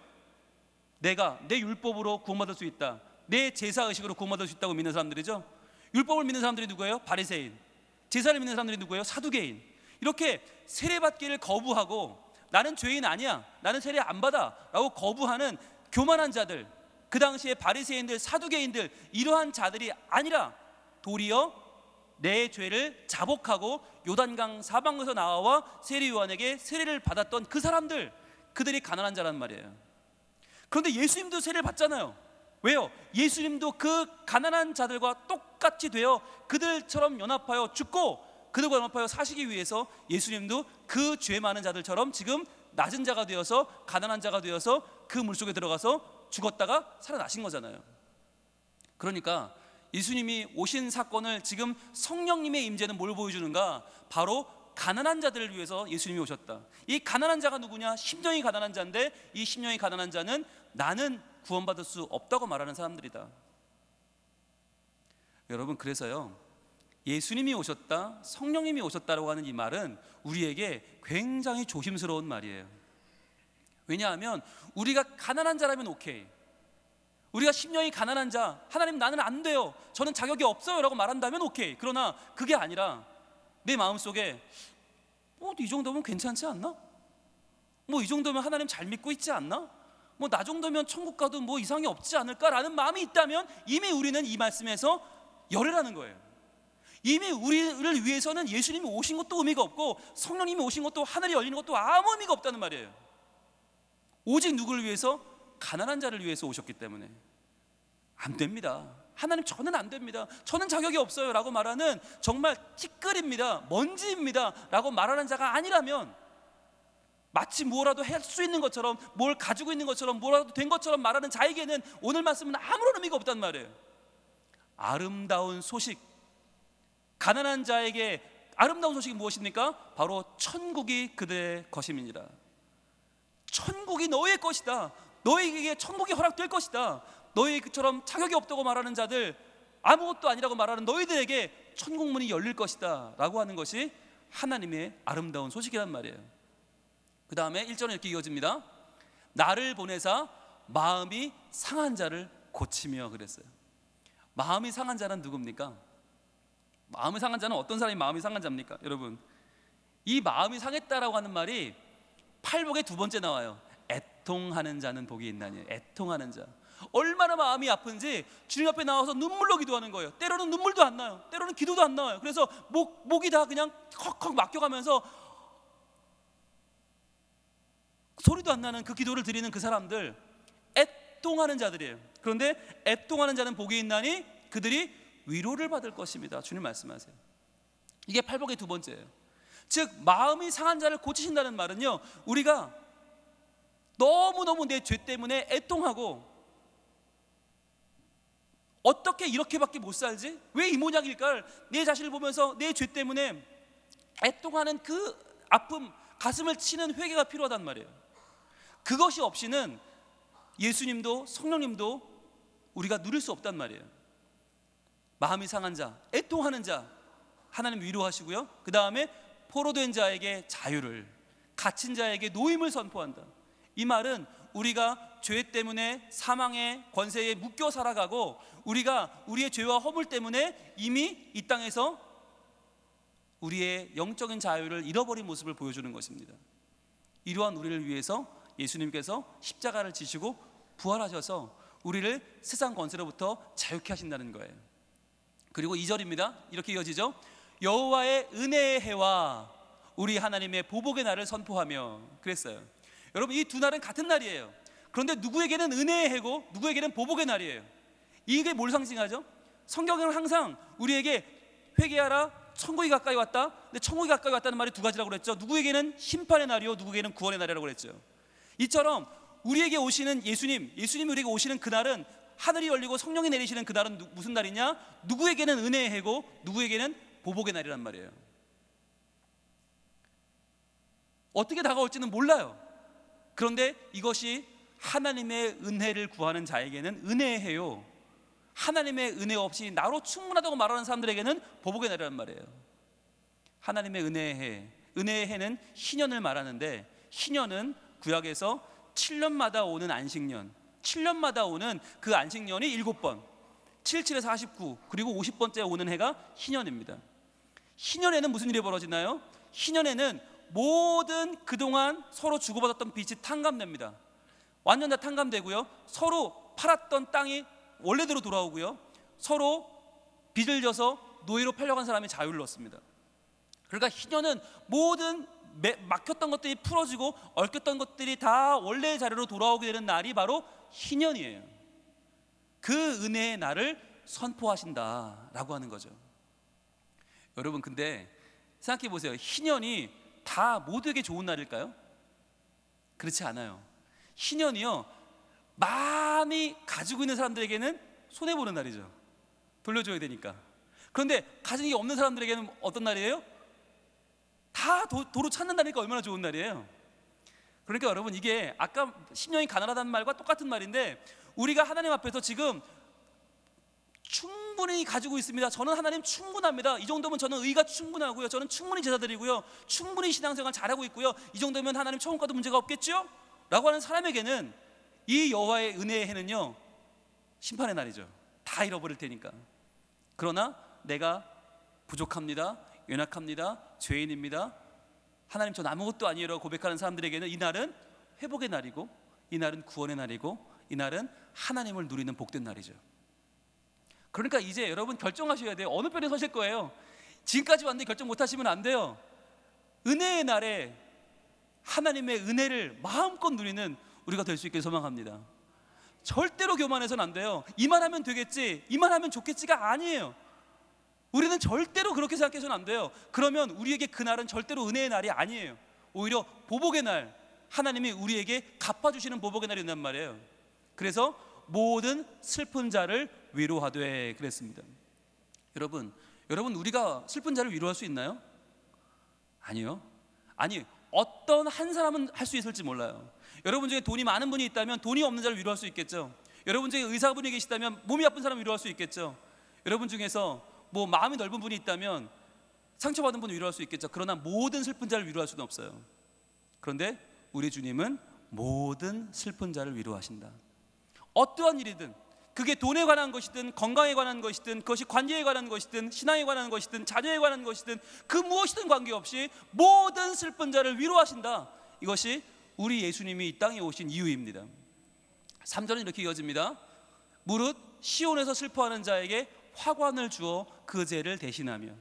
내가 내 율법으로 구원받을 수 있다, 내 제사의식으로 구원받을 수 있다고 믿는 사람들이죠. 율법을 믿는 사람들이 누구예요? 바리새인. 제사를 믿는 사람들이 누구예요? 사두개인. 이렇게 세례받기를 거부하고 나는 죄인 아니야, 나는 세례 안 받아 라고 거부하는 교만한 자들, 그 당시에 바리새인들, 사두개인들, 이러한 자들이 아니라 도리어 내 죄를 자복하고 요단강 사방에서 나와 세례 요한에게 세례를 받았던 그 사람들, 그들이 가난한 자란 말이에요. 그런데 예수님도 세례를 받잖아요. 왜요? 예수님도 그 가난한 자들과 똑같이 되어 그들처럼 연합하여 죽고 그들과 연합하여 사시기 위해서 예수님도 그 죄 많은 자들처럼 지금 낮은 자가 되어서, 가난한 자가 되어서 그 물속에 들어가서 죽었다가 살아나신 거잖아요. 그러니까 예수님이 오신 사건을 지금 성령님의 임재는 뭘 보여주는가? 바로 가난한 자들을 위해서 예수님이 오셨다. 이 가난한 자가 누구냐? 심령이 가난한 자인데, 이 심령이 가난한 자는 나는 구원받을 수 없다고 말하는 사람들이다. 여러분, 그래서요, 예수님이 오셨다, 성령님이 오셨다라고 하는 이 말은 우리에게 굉장히 조심스러운 말이에요. 왜냐하면 우리가 가난한 자라면 오케이, 우리가 심령이 가난한 자, 하나님 나는 안 돼요, 저는 자격이 없어요 라고 말한다면 오케이. 그러나 그게 아니라 내 마음속에 이 정도면 괜찮지 않나? 이 정도면 하나님 잘 믿고 있지 않나? 나 정도면 천국 가도 이상이 없지 않을까라는 마음이 있다면 이미 우리는 이 말씀에서 열애라는 거예요. 이미 우리를 위해서는 예수님이 오신 것도 의미가 없고 성령님이 오신 것도, 하늘이 열리는 것도 아무 의미가 없다는 말이에요. 오직 누구를 위해서? 가난한 자를 위해서 오셨기 때문에. 안 됩니다, 하나님 저는 안 됩니다, 저는 자격이 없어요 라고 말하는, 정말 티끌입니다, 먼지입니다 라고 말하는 자가 아니라면, 마치 뭐라도 할 수 있는 것처럼, 뭘 가지고 있는 것처럼, 뭐라도 된 것처럼 말하는 자에게는 오늘 말씀은 아무런 의미가 없단 말이에요. 아름다운 소식, 가난한 자에게 아름다운 소식이 무엇입니까? 바로 천국이 그들의 것임이니라. 천국이 너의 것이다, 너에게 천국이 허락될 것이다, 너희처럼 자격이 없다고 말하는 자들, 아무것도 아니라고 말하는 너희들에게 천국문이 열릴 것이다 라고 하는 것이 하나님의 아름다운 소식이란 말이에요. 그 다음에 1절은 이렇게 이어집니다. 나를 보내사 마음이 상한 자를 고치며 그랬어요. 마음이 상한 자는 누굽니까? 마음이 상한 자는 어떤 사람이 마음이 상한 자입니까? 여러분, 이 마음이 상했다라고 하는 말이 팔복의 두 번째 나와요. 애통하는 자는 복이 있나니. 애통하는 자, 얼마나 마음이 아픈지 주님 앞에 나와서 눈물로 기도하는 거예요. 때로는 눈물도 안 나요, 때로는 기도도 안 나와요. 그래서 목이 다 그냥 컥컥 막혀가면서 소리도 안 나는 그 기도를 드리는 그 사람들, 애통하는 자들이에요. 그런데 애통하는 자는 복이 있나니 그들이 위로를 받을 것입니다, 주님 말씀하세요. 이게 팔복의 두 번째예요. 즉 마음이 상한 자를 고치신다는 말은요, 우리가 너무너무 내 죄 때문에 애통하고 어떻게 이렇게밖에 못 살지? 왜 이 모양일까? 내 자신을 보면서 내 죄 때문에 애통하는 그 아픔, 가슴을 치는 회개가 필요하단 말이에요. 그것이 없이는 예수님도 성령님도 우리가 누릴 수 없단 말이에요. 마음이 상한 자, 애통하는 자 하나님 위로하시고요. 그 다음에 포로된 자에게 자유를, 갇힌 자에게 노임을 선포한다. 이 말은 우리가 죄 때문에 사망의 권세에 묶여 살아가고 우리가 우리의 죄와 허물 때문에 이미 이 땅에서 우리의 영적인 자유를 잃어버린 모습을 보여주는 것입니다. 이러한 우리를 위해서 예수님께서 십자가를 지시고 부활하셔서 우리를 세상 권세로부터 자유케 하신다는 거예요. 그리고 2절입니다. 이렇게 이어지죠. 여호와의 은혜의 해와 우리 하나님의 보복의 날을 선포하며 그랬어요. 여러분, 이 두 날은 같은 날이에요. 그런데 누구에게는 은혜의 해고 누구에게는 보복의 날이에요. 이게 뭘 상징하죠? 성경은 항상 우리에게 회개하라, 천국이 가까이 왔다. 근데 천국이 가까이 왔다는 말이 두 가지라고 그랬죠. 누구에게는 심판의 날이요, 누구에게는 구원의 날이라고 그랬죠. 이처럼 우리에게 오시는 예수님이 우리에게 오시는 그날은, 하늘이 열리고 성령이 내리시는 그날은 무슨 날이냐? 누구에게는 은혜의 해고 누구에게는 보복의 날이란 말이에요. 어떻게 다가올지는 몰라요. 그런데 이것이 하나님의 은혜를 구하는 자에게는 은혜의 해요, 하나님의 은혜 없이 나로 충분하다고 말하는 사람들에게는 보복의 날이란 말이에요. 하나님의 은혜의 해, 은혜의 해는 희년을 말하는데, 희년은 구약에서 7년마다 오는 안식년, 7년마다 오는 그 안식년이 7번, 77에서 49, 그리고 50번째 오는 해가 희년입니다. 희년에는 무슨 일이 벌어지나요? 희년에는 모든 그동안 서로 주고받았던 빚이 탕감됩니다. 완전 다 탕감되고요, 서로 팔았던 땅이 원래대로 돌아오고요, 서로 빚을 져서 노예로 팔려간 사람이 자유를 얻습니다. 그러니까 희년은 모든 막혔던 것들이 풀어지고 얽혔던 것들이 다 원래의 자리로 돌아오게 되는 날이 바로 희년이에요. 그 은혜의 날을 선포하신다라고 하는 거죠. 여러분, 근데 생각해 보세요. 희년이 다 모두에게 좋은 날일까요? 그렇지 않아요. 희년이요, 많이 가지고 있는 사람들에게는 손해보는 날이죠. 돌려줘야 되니까. 그런데 가진 게 없는 사람들에게는 어떤 날이에요? 다 도로 찾는다니까 얼마나 좋은 날이에요. 그러니까 여러분, 이게 아까 10년이 가난하다는 말과 똑같은 말인데, 우리가 하나님 앞에서 지금 충분히 가지고 있습니다. 저는 하나님 충분합니다. 이 정도면 저는 의가 충분하고요, 저는 충분히 제사드리고요, 충분히 신앙생활 잘하고 있고요, 이 정도면 하나님 천국 가도 문제가 없겠죠? 라고 하는 사람에게는 이 여호와의 은혜의 해는요, 심판의 날이죠. 다 잃어버릴 테니까. 그러나 내가 부족합니다, 연약합니다, 죄인입니다, 하나님 전 아무것도 아니에요 고백하는 사람들에게는 이 날은 회복의 날이고, 이 날은 구원의 날이고, 이 날은 하나님을 누리는 복된 날이죠. 그러니까 이제 여러분 결정하셔야 돼요. 어느 편에 서실 거예요? 지금까지 왔는데 결정 못하시면 안 돼요. 은혜의 날에 하나님의 은혜를 마음껏 누리는 우리가 될 수 있길 소망합니다. 절대로 교만해서는 안 돼요. 이만 하면 되겠지, 이만 하면 좋겠지가 아니에요. 우리는 절대로 그렇게 생각해서는 안 돼요. 그러면 우리에게 그날은 절대로 은혜의 날이 아니에요. 오히려 보복의 날, 하나님이 우리에게 갚아주시는 보복의 날이 있단 말이에요. 그래서 모든 슬픈 자를 위로하되 그랬습니다. 여러분 우리가 슬픈 자를 위로할 수 있나요? 아니요. 아니, 어떤 한 사람은 할 수 있을지 몰라요. 여러분 중에 돈이 많은 분이 있다면 돈이 없는 자를 위로할 수 있겠죠. 여러분 중에 의사분이 계시다면 몸이 아픈 사람을 위로할 수 있겠죠. 여러분 중에서 뭐 마음이 넓은 분이 있다면 상처받은 분을 위로할 수 있겠죠. 그러나 모든 슬픈 자를 위로할 수는 없어요. 그런데 우리 주님은 모든 슬픈 자를 위로하신다. 어떠한 일이든, 그게 돈에 관한 것이든 건강에 관한 것이든, 그것이 관계에 관한 것이든 신앙에 관한 것이든 자녀에 관한 것이든, 그 무엇이든 관계없이 모든 슬픈 자를 위로하신다. 이것이 우리 예수님이 이 땅에 오신 이유입니다. 3절은 이렇게 이어집니다. 무릇 시온에서 슬퍼하는 자에게 화관을 주어 그 죄를 대신하며.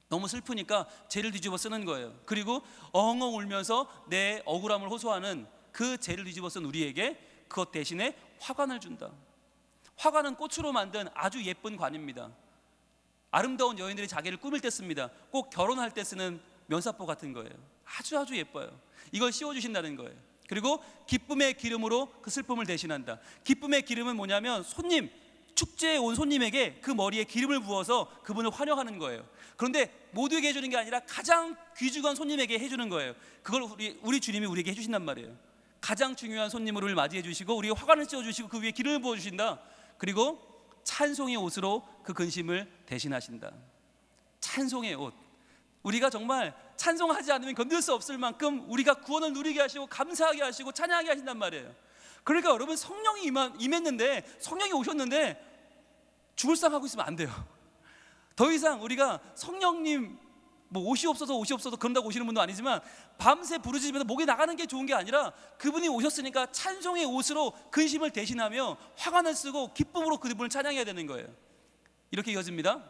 너무 슬프니까 죄를 뒤집어 쓰는 거예요. 그리고 엉엉 울면서 내 억울함을 호소하는 그 죄를 뒤집어 쓴 우리에게 그것 대신에 화관을 준다. 화관은 꽃으로 만든 아주 예쁜 관입니다. 아름다운 여인들이 자기를 꾸밀 때 씁니다. 꼭 결혼할 때 쓰는 면사포 같은 거예요. 아주 예뻐요. 이걸 씌워주신다는 거예요. 그리고 기쁨의 기름으로 그 슬픔을 대신한다. 기쁨의 기름은 뭐냐면 축제에 온 손님에게 그 머리에 기름을 부어서 그분을 환영하는 거예요. 그런데 모두에게 해주는 게 아니라 가장 귀중한 손님에게 해주는 거예요. 그걸 우리 주님이 우리에게 해주신단 말이에요. 가장 중요한 손님을 맞이해 주시고 우리에게 화관을 씌워주시고 그 위에 기름을 부어주신다. 그리고 찬송의 옷으로 그 근심을 대신하신다. 찬송의 옷. 우리가 정말 찬송하지 않으면 견딜 수 없을 만큼 우리가 구원을 누리게 하시고 감사하게 하시고 찬양하게 하신단 말이에요. 그러니까 여러분, 성령이 임했는데, 성령이 오셨는데 죽을 상하고 있으면 안 돼요. 더 이상 우리가 성령님 옷이 없어서 그런다고 오시는 분도 아니지만 밤새 부르짖으면서 목이 나가는 게 좋은 게 아니라 그분이 오셨으니까 찬송의 옷으로 근심을 대신하며 화관을 쓰고 기쁨으로 그분을 찬양해야 되는 거예요. 이렇게 이어집니다.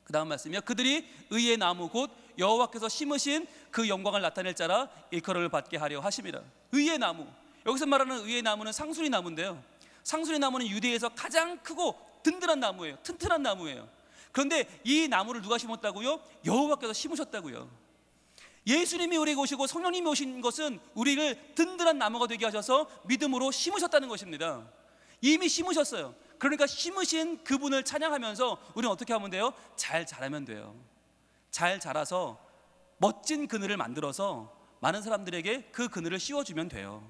그 다음 말씀이요, 그들이 의의 나무 곧 여호와께서 심으신 그 영광을 나타낼 자라 일컬음을 받게 하려 하심이라. 의의 나무, 여기서 말하는 의의 나무는 상수리 나무인데요, 상수리 나무는 유대에서 가장 크고 든든한 나무예요. 튼튼한 나무예요. 그런데 이 나무를 누가 심었다고요? 여호와께서 심으셨다고요. 예수님이 우리에게 오시고 성령님이 오신 것은 우리를 든든한 나무가 되게 하셔서 믿음으로 심으셨다는 것입니다. 이미 심으셨어요. 그러니까 심으신 그분을 찬양하면서 우리는 어떻게 하면 돼요? 잘 자라면 돼요. 잘 자라서 멋진 그늘을 만들어서 많은 사람들에게 그 그늘을 씌워주면 돼요.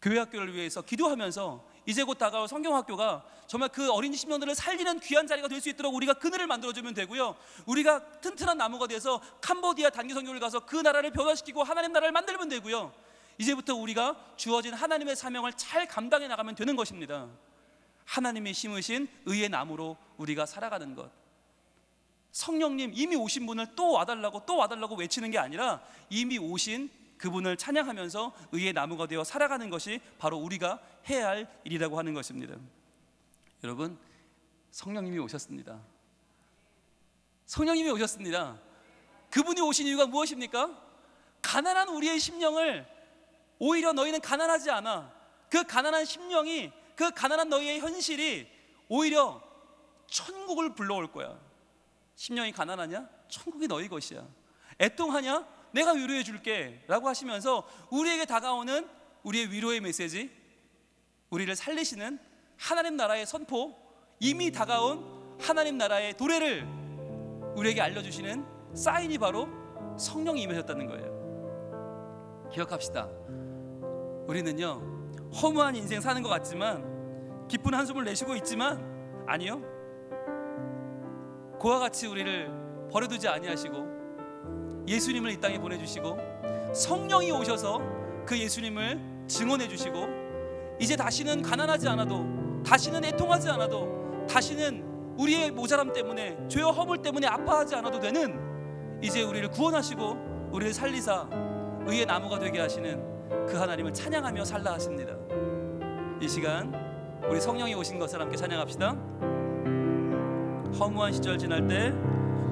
교회 학교를 위해서 기도하면서 이제 곧 다가올 성경학교가 정말 그 어린 심령들을 살리는 귀한 자리가 될 수 있도록 우리가 그늘을 만들어주면 되고요, 우리가 튼튼한 나무가 돼서 캄보디아 단기 선교를 가서 그 나라를 변화시키고 하나님 나라를 만들면 되고요, 이제부터 우리가 주어진 하나님의 사명을 잘 감당해 나가면 되는 것입니다. 하나님이 심으신 의의 나무로 우리가 살아가는 것. 성령님 이미 오신 분을 또 와달라고 외치는 게 아니라 이미 오신 그분을 찬양하면서 의의 나무가 되어 살아가는 것이 바로 우리가 해야 할 일이라고 하는 것입니다. 여러분, 성령님이 오셨습니다. 성령님이 오셨습니다. 그분이 오신 이유가 무엇입니까? 가난한 우리의 심령을, 오히려 너희는 가난하지 않아, 그 가난한 심령이, 그 가난한 너희의 현실이 오히려 천국을 불러올 거야. 심령이 가난하냐? 천국이 너희 것이야. 애통하냐? 내가 위로해 줄게 라고 하시면서 우리에게 다가오는 우리의 위로의 메시지, 우리를 살리시는 하나님 나라의 선포, 이미 다가온 하나님 나라의 도래를 우리에게 알려주시는 사인이 바로 성령이 임하셨다는 거예요. 기억합시다. 우리는요, 허무한 인생 사는 것 같지만, 기쁜 한숨을 내쉬고 있지만, 아니요, 그와 같이 우리를 버려두지 아니하시고 예수님을 이 땅에 보내주시고 성령이 오셔서 그 예수님을 증언해 주시고, 이제 다시는 가난하지 않아도, 다시는 애통하지 않아도, 다시는 우리의 모자람 때문에, 죄와 허물 때문에 아파하지 않아도 되는, 이제 우리를 구원하시고 우리를 살리사 의의 나무가 되게 하시는 그 하나님을 찬양하며 살라 하십니다. 이 시간 우리 성령이 오신 것을 함께 찬양합시다. 허무한 시절 지날 때,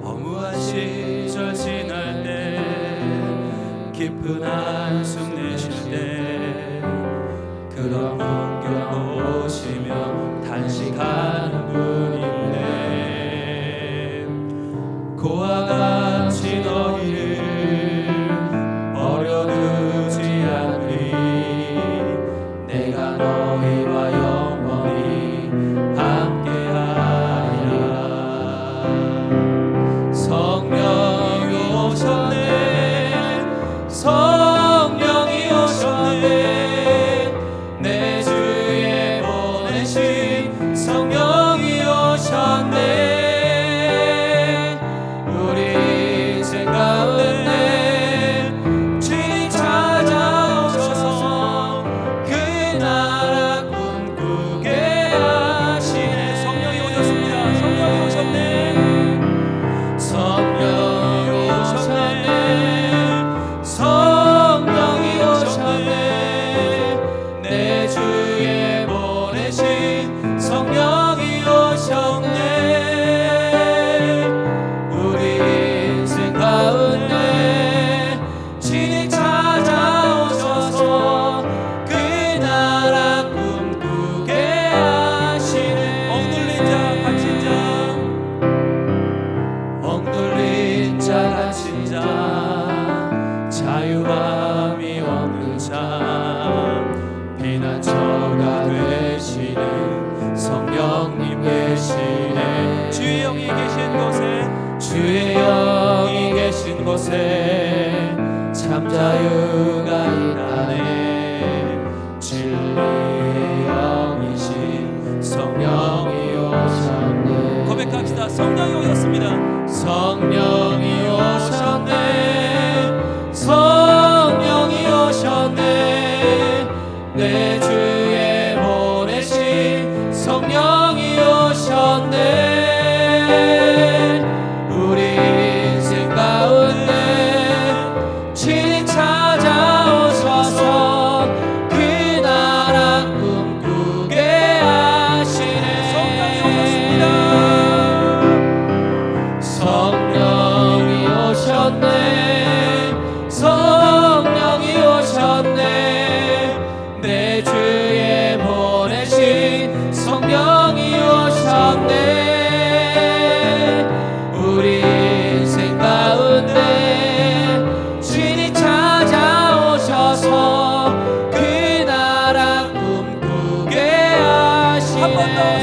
허무한 시절 지날 때, 깊은 한숨 내쉴 때, 그런 눈 보시며 단식하는 분인데, 그와 같이 너희를 버려두지 않으리. 내가 너희와 영원히 함께하리라. 성령이 오셨네, 성령이 오셨네, 내 주에 보내신 성령이 오셨네. 우리 인생 가운데 주님 찾아오셔서 그 나라 꿈꾸게 하시네. 성령이 오셨습니다. 성령이 오셨네. 성령이 오셨네, 성령이 오셨네, 내 주에 보내신 성령이 오셨네. 우리 인생 가운데 친히 찾아오셔서 그 나라 꿈꾸게 하시네. 억눌린 자, 갇힌 자, 억눌린 자, 갇힌 자, 자유함이 없는 자, 피난처가 되시는 성령님 계시네. 주의 영이 계신 곳에, 주의 영이 계신 곳에 참 자유가 있다네. 진리의 영이신 성령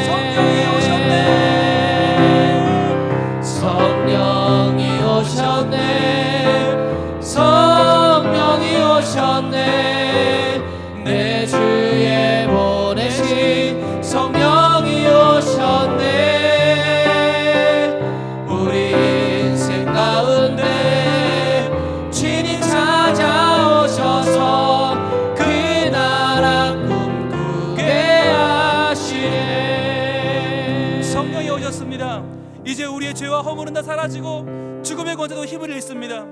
성령이 오셨네. 성령이 오셨네. 성령이 오셨네. 내 주에 보내신 성령이 오셨네. 우리 인생 가운데 주님 찾아오셔서 그 나라 꿈꾸게 하시네. 성령이 오셨습니다. 이제 우리의 죄와 허물은 다 사라지고 죽음의 권세도 힘을 잃습니다.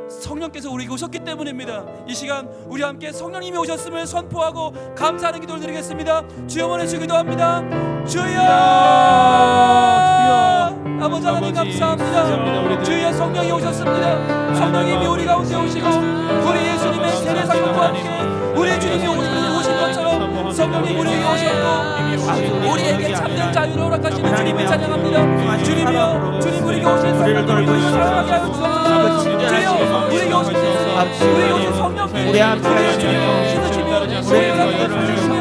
성령께서 우리에게 오셨기 때문입니다. 이 시간 우리 함께 성령님이 오셨음을 선포하고 감사하는 기도를 드리겠습니다. 주여 원해주 기도합니다. 주여, 아버지 하나님 감사합니다. 주여 성령이 오셨습니다. 성령님이 우리 가운데 오시고 우리 예수님의 세례 사건과 함께 우리 주님이 오신 것처럼 성령님 우리에게 오셨고 우리에게 참된 자유를 허락하시는 주님을 찬양합니다. 주님이여, 주님 우리에게 오신 성령님을 사랑하게 하여 주옵소서. 주여 우리에게 오신 성령님 우리 함께 주님이여 신으시며 우리의 삶을 주시며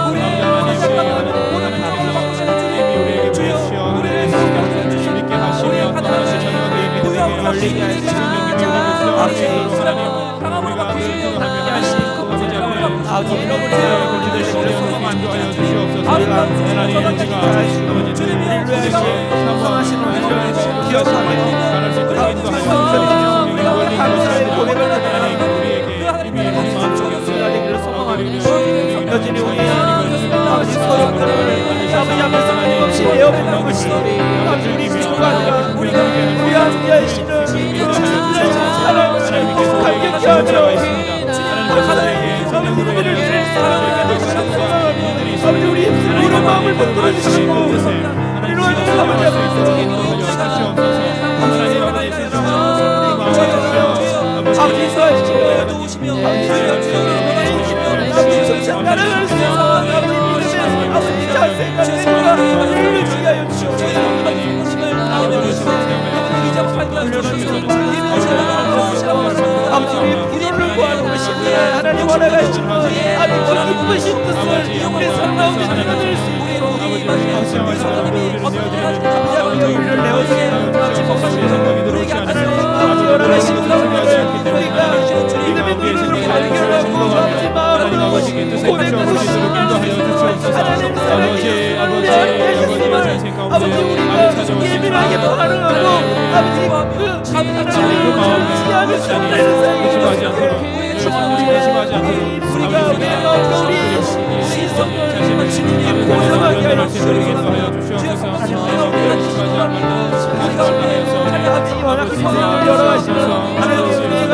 우리의 모든 사랑을 바꾸시는 주님, 주여 우리를 성령님 주시니께 하시며 우리의 가난한 부여함을 바꾸시는 주님, 우리의 불안함을 강함으로 바꾸시며 아버지 잃어버리세요. 아름다운 소식을 전하시는 주님이여 사모하시는 우리를 기억하며 감사의 고백을 하며 되기를 소망합니다. 여전히 우리 아버지 소용들을 아버지 앞에서 끊임없이 내어보는 것이 아버지 우리 주관과 우리 함께 하시는 사랑을 감격히 하며 아버지 우리를 아버지 우리 입술로 마음을 붙들어 주시고 우리로 아버지 아버지 인도하시며 아버지 정상가를 수 있어 아버지 믿음의 아버지 자세가 되니까 우리를 주하여 주시옵소서. 아버지 우리 불효를 구하는 것입니다. 하나님 원하시는 아버지 기쁘신 뜻을 우리 살아오는 자들을 수 있도록 우리를 내어주시는 아버지 목사님 우리에게 하나님 원하시는 우리가 믿음의 눈으로 발견하고 아버지 마음으로 고백하고 싶습니다. 하나님 사랑해 우리 하나님을 아버지 우리가 예민하게 반응하고 아버지 그 하나님을 지하는 성내는 사이에 우리가 우리 시선을 주님이 고상하게 하여 주시옵소서. 아버지 허락한 성령을 열어가시는 하나님의 은혜가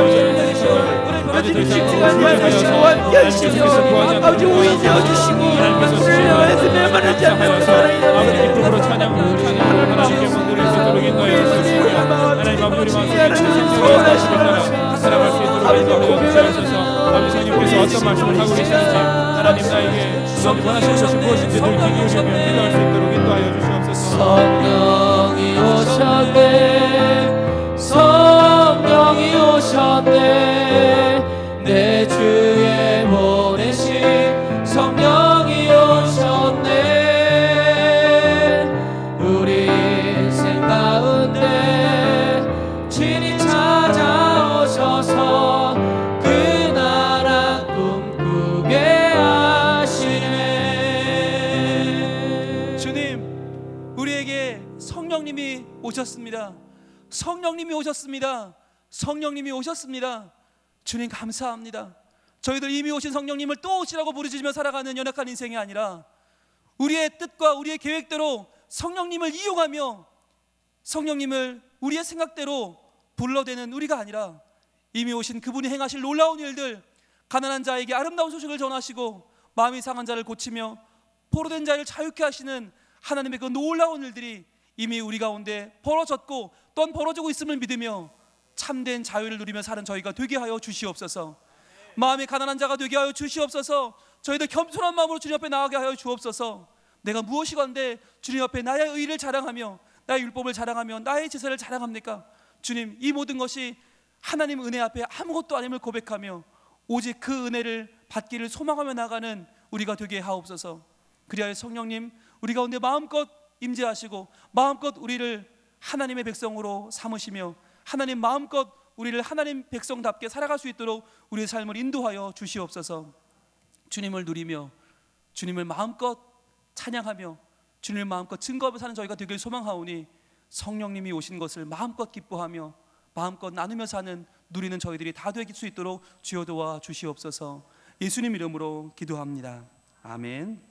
아버지 직지가 하시고 함께 하시며 아버지 오이 되어주시고 우리를 향해서 메마르지 않는 사랑이 아버지 기쁨으로 찬양으로 하나님 함께 만들어 주도록 인도하여 주시옵소서. 하나님 아버지 말씀을 소원하시는 사랑할 수 있도록 인도하여 아버지 성령께서 어떤 말씀을 하고 계시는지 하나님 나에게 원하시는 것이 무엇인지 늘 기도하며 기도할 수 있도록 인도하여 주시옵소서. 성령이 오셨네. 성령이 오셨네. 내 주에 보내신 성령이 오셨네. 우리 인생 가운데 주님 찾아오셔서 그 나라 꿈꾸게 하시네. 주님 우리에게 성령님이 오셨습니다. 성령님이 오셨습니다. 성령님이 오셨습니다. 주님 감사합니다. 저희들 이미 오신 성령님을 또 오시라고 부르짖으며 살아가는 연약한 인생이 아니라 우리의 뜻과 우리의 계획대로 성령님을 이용하며 성령님을 우리의 생각대로 불러대는 우리가 아니라 이미 오신 그분이 행하실 놀라운 일들, 가난한 자에게 아름다운 소식을 전하시고 마음이 상한 자를 고치며 포로된 자를 자유케 하시는 하나님의 그 놀라운 일들이 이미 우리 가운데 벌어졌고 또한 벌어지고 있음을 믿으며 참된 자유를 누리며 사는 저희가 되게 하여 주시옵소서. 마음이 가난한 자가 되게 하여 주시옵소서. 저희들 겸손한 마음으로 주님 앞에 나아가게 하여 주옵소서. 내가 무엇이건데 주님 앞에 나의 의를 자랑하며 나의 율법을 자랑하며 나의 제사를 자랑합니까? 주님, 이 모든 것이 하나님 은혜 앞에 아무것도 아님을 고백하며 오직 그 은혜를 받기를 소망하며 나가는 우리가 되게 하옵소서. 그리하여 성령님, 우리 가운데 마음껏 임재하시고 마음껏 우리를 하나님의 백성으로 삼으시며 하나님 마음껏 우리를 하나님 백성답게 살아갈 수 있도록 우리의 삶을 인도하여 주시옵소서. 주님을 누리며 주님을 마음껏 찬양하며 주님을 마음껏 증거하며 사는 저희가 되길 소망하오니 성령님이 오신 것을 마음껏 기뻐하며 마음껏 나누며 사는 누리는 저희들이 다 되길 수 있도록 주여 도와 주시옵소서. 예수님 이름으로 기도합니다. 아멘.